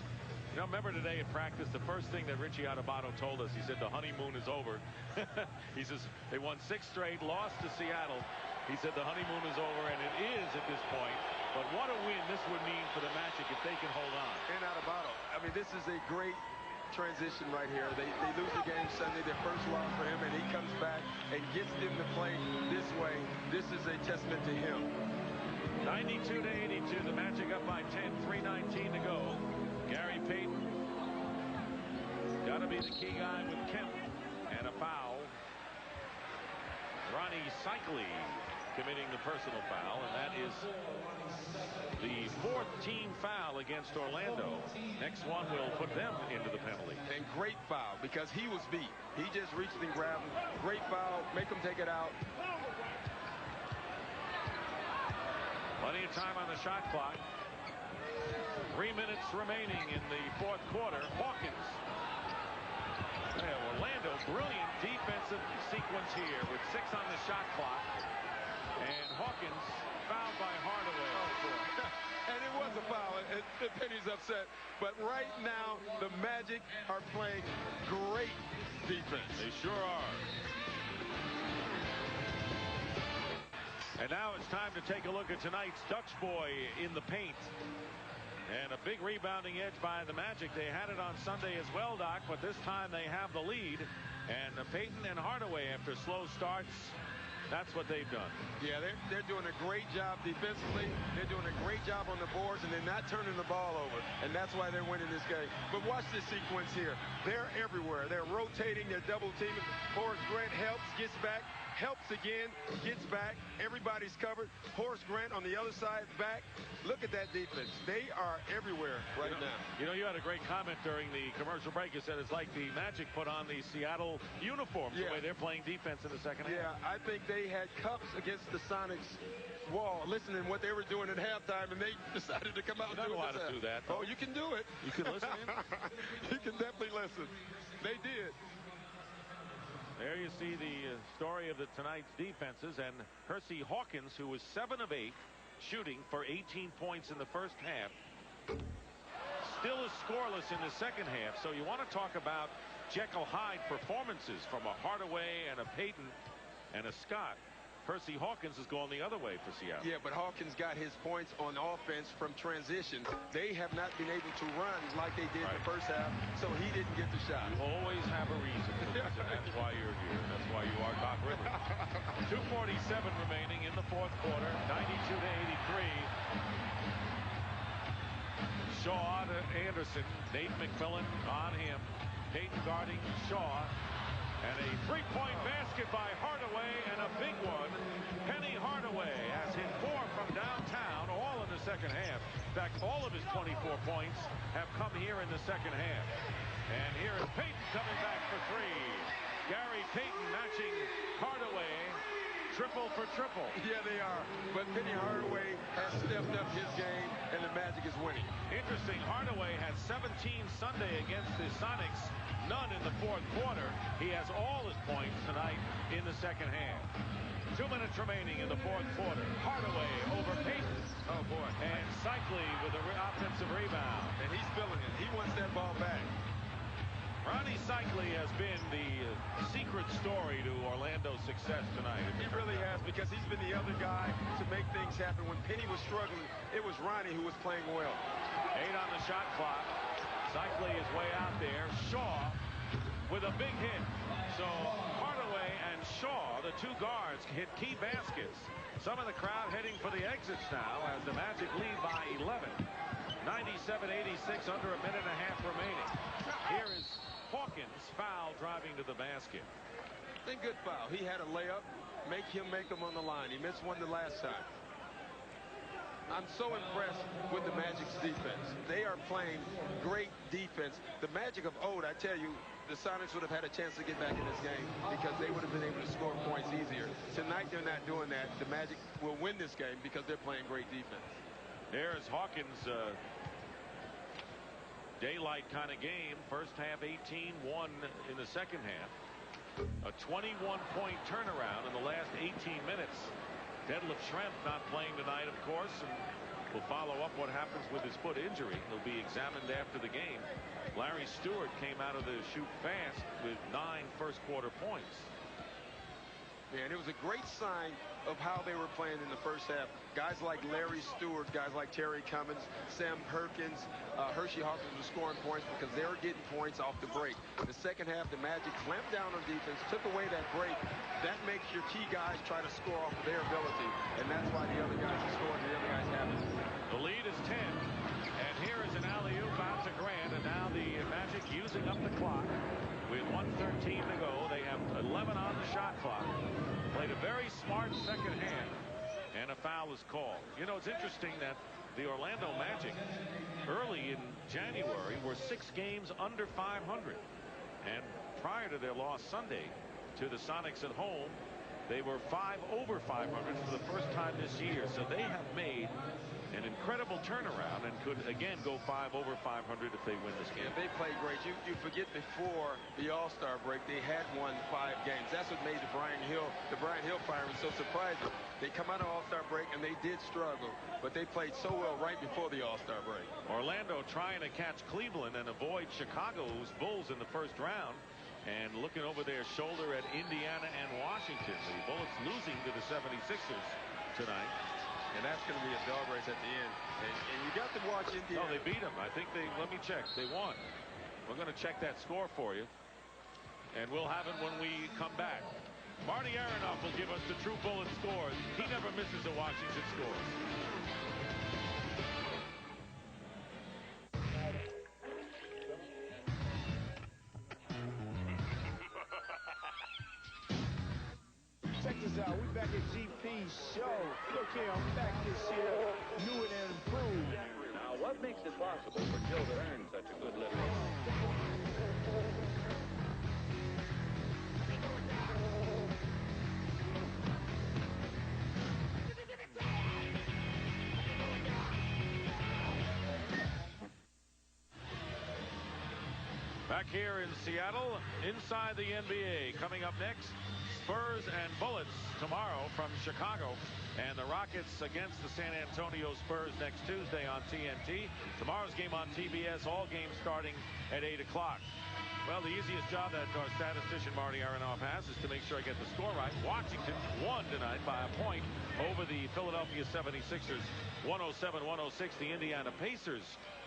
You know, remember today at practice, the first thing that Richie Adubato told us, he said the honeymoon is over. He says they won 6 straight, lost to Seattle. He said the honeymoon is over, and it is at this point. But what a win this would mean for the Magic if they can hold on. And Adubato, I mean, this is a great transition right here. They lose the game Sunday, their first loss for him, and he comes back and gets them to play this way. This is a testament to him. 92-82, the Magic up by 10, 3:19 to go. Gary Payton got to be the key guy with Kemp, and a foul. Ronnie Cycli committing the personal foul, and that is the 4th team foul against Orlando. Next one will put them into the penalty. And great foul, because he was beat. He just reached and grabbed him. Great foul, make him take it out. Plenty of time on the shot clock. 3 minutes remaining in the fourth quarter. Hawkins. Orlando, brilliant defensive sequence here with 6 on the shot clock. And Hawkins fouled by Hardaway. Oh, boy. And it was a foul. Penny's upset. But right now, the Magic are playing great defense. They sure are. And now it's time to take a look at tonight's Dutch boy in the paint. And a big rebounding edge by the Magic. They had it on Sunday as well, Doc, but this time they have the lead. And Payton and Hardaway, after slow starts, that's what they've done. Yeah, they're doing a great job defensively. They're doing a great job on the boards, and they're not turning the ball over. And that's why they're winning this game. But watch this sequence here. They're everywhere. They're rotating. They're double teaming. Horace Grant helps, gets back, helps again, gets back. Everybody's covered. Horace Grant on the other side, back. Look at that defense. They are everywhere right now. You know, you had a great comment during the commercial break. You said it's like the Magic put on the Seattle uniforms, the way they're playing defense in the second half. Yeah, I think they had cups against the Sonics wall, listening to what they were doing at halftime, and they decided to come out and do it. You're not allowed to do that, though. Oh, you can do it. You can listen in? You can definitely listen. They did. There you see the story of tonight's defenses, and Hersey Hawkins, who was 7 of 8, shooting for 18 points in the first half, still is scoreless in the second half. So you want to talk about Jekyll Hyde performances from a Hardaway and a Payton and a Scott. Hersey Hawkins has gone the other way for Seattle. Yeah, but Hawkins got his points on offense from transition. They have not been able to run like they did in the first half, so he didn't get the shot. You always have a reason for this, and that's why you're here. That's why you are Doc Rivers. 2:47 remaining in the fourth quarter, 92-83. Shaw to Anderson. Nate McMillan on him. Payton guarding Shaw. And a three-point basket by Hardaway, and a big one. Penny Hardaway has hit 4 from downtown, all in the second half. In fact, all of his 24 points have come here in the second half. And here is Payton coming back for 3. Gary Payton matching Hardaway. Triple for triple. Yeah, they are. But Penny Hardaway has stepped up his game, and the Magic is winning. Interesting, Hardaway had 17 Sunday against the Sonics. None in the fourth quarter. He has all his points tonight in the second half. 2 minutes remaining in the fourth quarter. Hardaway over Payton. Oh, boy. And Cycli with an offensive rebound. And he's feeling it. He wants that ball back. Ronnie Cycli has been the secret story to Orlando's success tonight. He really has, because he's been the other guy to make things happen. When Penny was struggling, it was Ronnie who was playing well. 8 on the shot clock. Cycli is way out there. Shaw with a big hit. So Hardaway and Shaw, the 2 guards, hit key baskets. Some of the crowd heading for the exits now as the Magic lead by 11. 97-86, under a minute and a half remaining. Here is Hawkins, foul, driving to the basket. Then good foul. He had a layup. Make him make them on the line. He missed one the last time. I'm so impressed with the Magic's defense. They are playing great defense. The Magic of old, I tell you, the Sonics would have had a chance to get back in this game because they would have been able to score points easier. Tonight, they're not doing that. The Magic will win this game because they're playing great defense. There's Hawkins, daylight kind of game. First half 18-1 in the second half. A 21-point turnaround in the last 18 minutes. Detlef Schrempf not playing tonight, of course, and we'll follow up what happens with his foot injury. He'll be examined after the game. Larry Stewart came out of the shoot fast with 9 first-quarter points. Man, it was a great sign of how they were playing in the first half. Guys like Larry Stewart, guys like Terry Cummins, Sam Perkins, Hersey Hawkins were scoring points because they were getting points off the break. In the second half, the Magic clamped down on defense, took away that break. That makes your key guys try to score off of their ability, and that's why the other guys are scoring, the other guys haven't. The lead is 10, and here is an alley-oop out to Grant, and now the Magic using up the clock. With 1:13 to go, they have 11 on the shot clock. Played a very smart second half, and a foul is called. You know, it's interesting that the Orlando Magic early in January were 6 games under 500. And prior to their loss Sunday to the Sonics at home, They were 5 over 500 for the first time this year, so they have made an incredible turnaround and could again go 5 over 500 if they win this game. Yeah, they played great. You forget before the All-Star break they had won 5 games. That's what made the Brian Hill firing so surprising. They come out of All-Star break and they did struggle, but they played so well right before the All-Star break. Orlando trying to catch Cleveland and avoid Chicago's Bulls in the first round. And looking over their shoulder at Indiana and Washington. The Bullets losing to the 76ers tonight. And that's going to be a dog race at the end. And you got to watch Indiana. Oh, they beat them. I think let me check. They won. We're going to check that score for you. And we'll have it when we come back. Marty Aronoff will give us the true Bullet scores. He never misses a Washington score. Check this out. We back at GP's show. Look here, I'm back this year, new and improved. Now, what makes it possible for Joe to earn such a good living? Back here in Seattle, inside the NBA. Coming up next, Spurs and Bullets tomorrow from Chicago. And the Rockets against the San Antonio Spurs next Tuesday on TNT. Tomorrow's game on TBS, all games starting at 8 o'clock. Well, the easiest job that our statistician Marty Aronoff has is to make sure I get the score right. Washington won tonight by a point over the Philadelphia 76ers, 107-106. The Indiana Pacers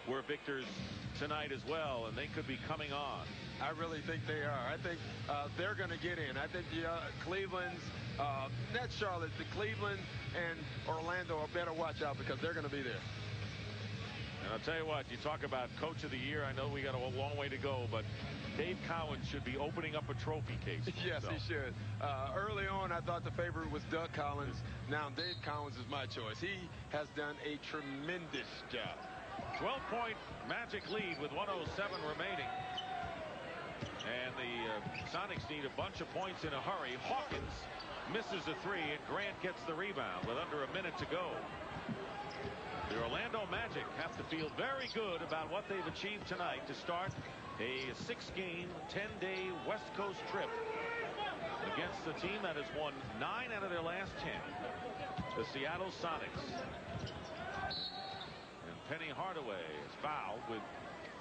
were victors tonight as well, and they could be coming on. I really think they are. I think they're going to get in. I think the Cleveland's, not Charlotte, the Cleveland and Orlando better watch out because they're going to be there. And I'll tell you what, you talk about Coach of the Year. I know we got a long way to go, but Dave Cowens should be opening up a trophy case. Yes, he should. Early on, I thought the favorite was Doug Collins. Now, Dave Cowens is my choice. He has done a tremendous job. 12-point Magic lead with 107 remaining. And the Sonics need a bunch of points in a hurry. Hawkins misses a three, and Grant gets the rebound with under a minute to go. The Orlando Magic have to feel very good about what they've achieved tonight to start a 6-game, 10-day West Coast trip against the team that has won 9 out of their last 10, the Seattle Sonics. And Penny Hardaway is fouled with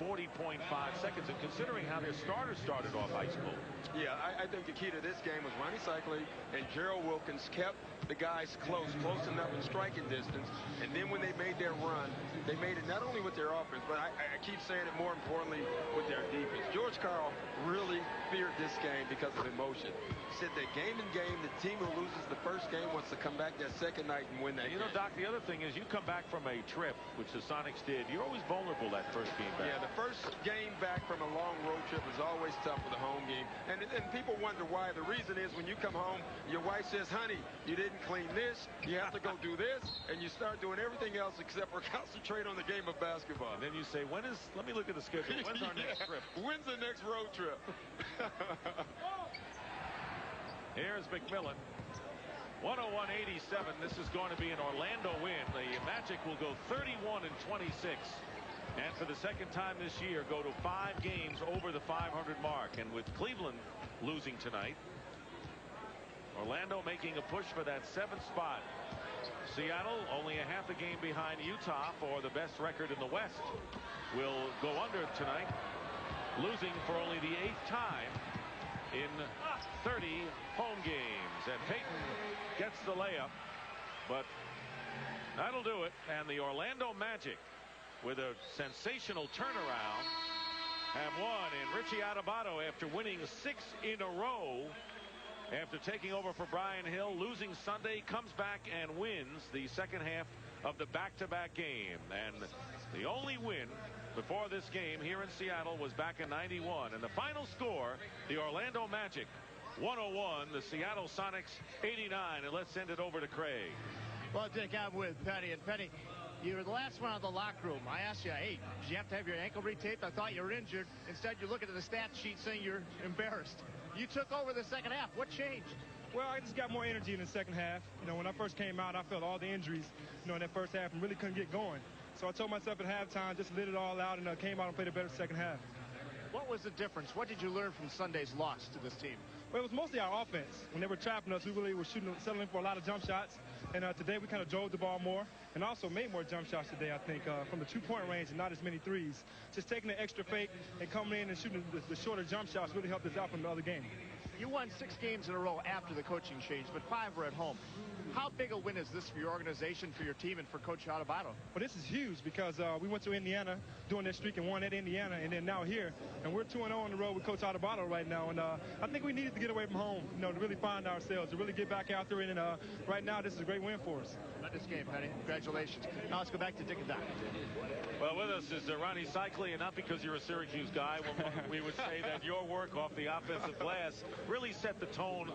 40.5 seconds, and considering how their starters started off ice cold. Yeah, I think the key to this game was Ronnie Cycli and Gerald Wilkins kept the guys close enough in striking distance, and then when they made their run, they made it not only with their offense, but I keep saying it more importantly with their defense. George Karl really feared this game because of emotion. He said that game in game, the team who loses the first game wants to come back that second night and win that game. You know, Doc, the other thing is you come back from a trip, which the Sonics did, you're always vulnerable that first game back. Yeah, the first game back from a long road trip is always tough with a home game. And people wonder why. The reason is when you come home, your wife says, honey, you didn't clean this, you have to go do this, and you start doing everything else except for concentrate on the game of basketball. And then you say, let me look at the schedule. When's our next trip? When's the next road trip? Here's McMillan. 101-87. This is going to be an Orlando win. The Magic will go 31-26. And for the second time this year, go to 5 games over the 500 mark. And with Cleveland losing tonight, Orlando making a push for that 7th spot. Seattle only a half a game behind Utah for the best record in the West. Will go under tonight, losing for only the 8th time in 30 home games. And Payton gets the layup, but that'll do it. And the Orlando Magic, with a sensational turnaround, have won. And Richie Adubato, after winning 6 in a row, after taking over for Brian Hill, losing Sunday, comes back and wins the second half of the back-to-back game. And the only win before this game here in Seattle was back in '91. And the final score, the Orlando Magic 101, the Seattle Sonics 89. And let's send it over to Craig. Well, Dick, I'm with Penny. And Penny, you were the last one out of the locker room. I asked you, hey, did you have to have your ankle retaped? I thought you were injured. Instead, you're looking at the stat sheet saying you're embarrassed. You took over the second half. What changed? Well, I just got more energy in the second half. You know, when I first came out, I felt all the injuries, you know, in that first half and really couldn't get going. So I told myself at halftime, just let it all out and came out and played a better second half. What was the difference? What did you learn from Sunday's loss to this team? Well, it was mostly our offense. When they were trapping us, we really were settling for a lot of jump shots. And today we kind of drove the ball more and also made more jump shots today, I think, from the two-point range and not as many threes. Just taking the extra fake and coming in and shooting the shorter jump shots really helped us out from the other game. You won 6 games in a row after the coaching change, but 5 were at home. How big a win is this for your organization, for your team, and for Coach Adubato? Well, this is huge because we went to Indiana doing that streak and won at Indiana, and then now here. And we're 2-0 on the road with Coach Adubato right now. And I think we needed to get away from home, you know, to really find ourselves, to really get back out there. And right now, this is a great win for us. This game, Penny. Congratulations. Now let's go back to Dick and Doc. Well, with us is Ronnie Cycli, and not because you're a Syracuse guy. We would say that your work off the offensive glass really set the tone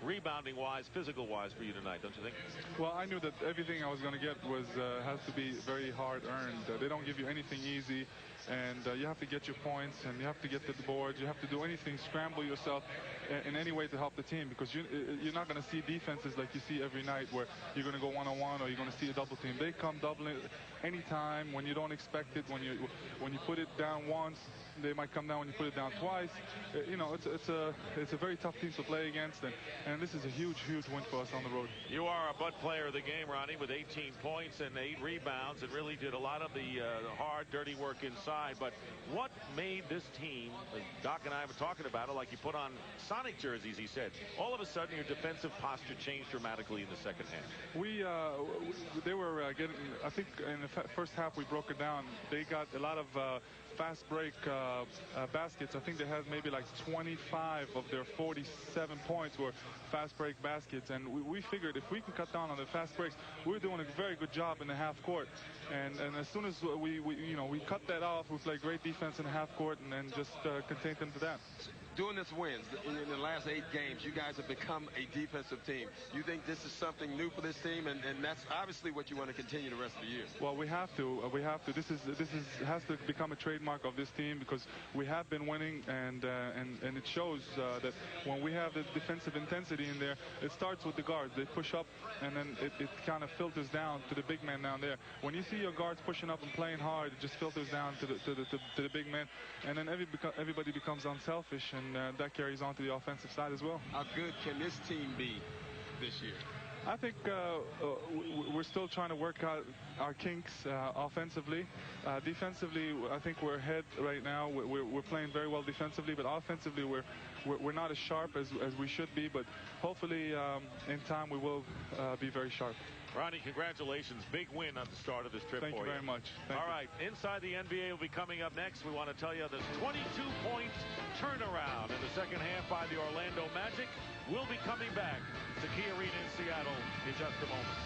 rebounding-wise, physical-wise for you tonight, don't you think? Well, I knew that everything I was going to get was has to be very hard-earned. They don't give you anything easy, and you have to get your points, and you have to get to the boards. You have to do anything, scramble yourself in any way to help the team, because you're not going to see defenses like you see every night where you're going to go one-on-one or you're going to see a double team. They come doubling anytime when you don't expect it. When you put it down once, they might come down when you put it down twice. You know, it's a very tough team to play against, and this is a huge win for us on the road. You are a butt player of the game, Ronnie, with 18 points and 8 rebounds, and really did a lot of the hard, dirty work inside. But what made this team, Doc and I were talking about it, like you put on Sonic jerseys, he said, all of a sudden your defensive posture changed dramatically in the second half? They were getting, I think in the first half we broke it down. They got a lot of fast break baskets. I think they had maybe like 25 of their 47 points were fast break baskets, and we figured if we can cut down on the fast breaks, we're doing a very good job in the half court. And as soon as we cut that off, we played great defense in the half court and then just contained them to that. Doing this wins in the last 8 games, you guys have become a defensive team. You think this is something new for this team, and that's obviously what you want to continue the rest of the year. Well, we have to. This has to become a trademark of this team, because we have been winning, and it shows that when we have the defensive intensity in there, it starts with the guards. They push up, and then it kind of filters down to the big man down there. When you see your guards pushing up and playing hard, it just filters down to the big man, and then everybody becomes unselfish, and that carries on to the offensive side as well. How good can this team be this year? I think we're still trying to work out our kinks offensively. Defensively, I think we're ahead right now. We're playing very well defensively, but offensively we're not as sharp as we should be. But hopefully in time we will be very sharp. Ronnie, congratulations. Big win on the start of this trip for you. Thank you very much. All right, Inside the NBA will be coming up next. We want to tell you this 22-point turnaround in the second half by the Orlando Magic will be coming back to Key Arena in Seattle in just a moment.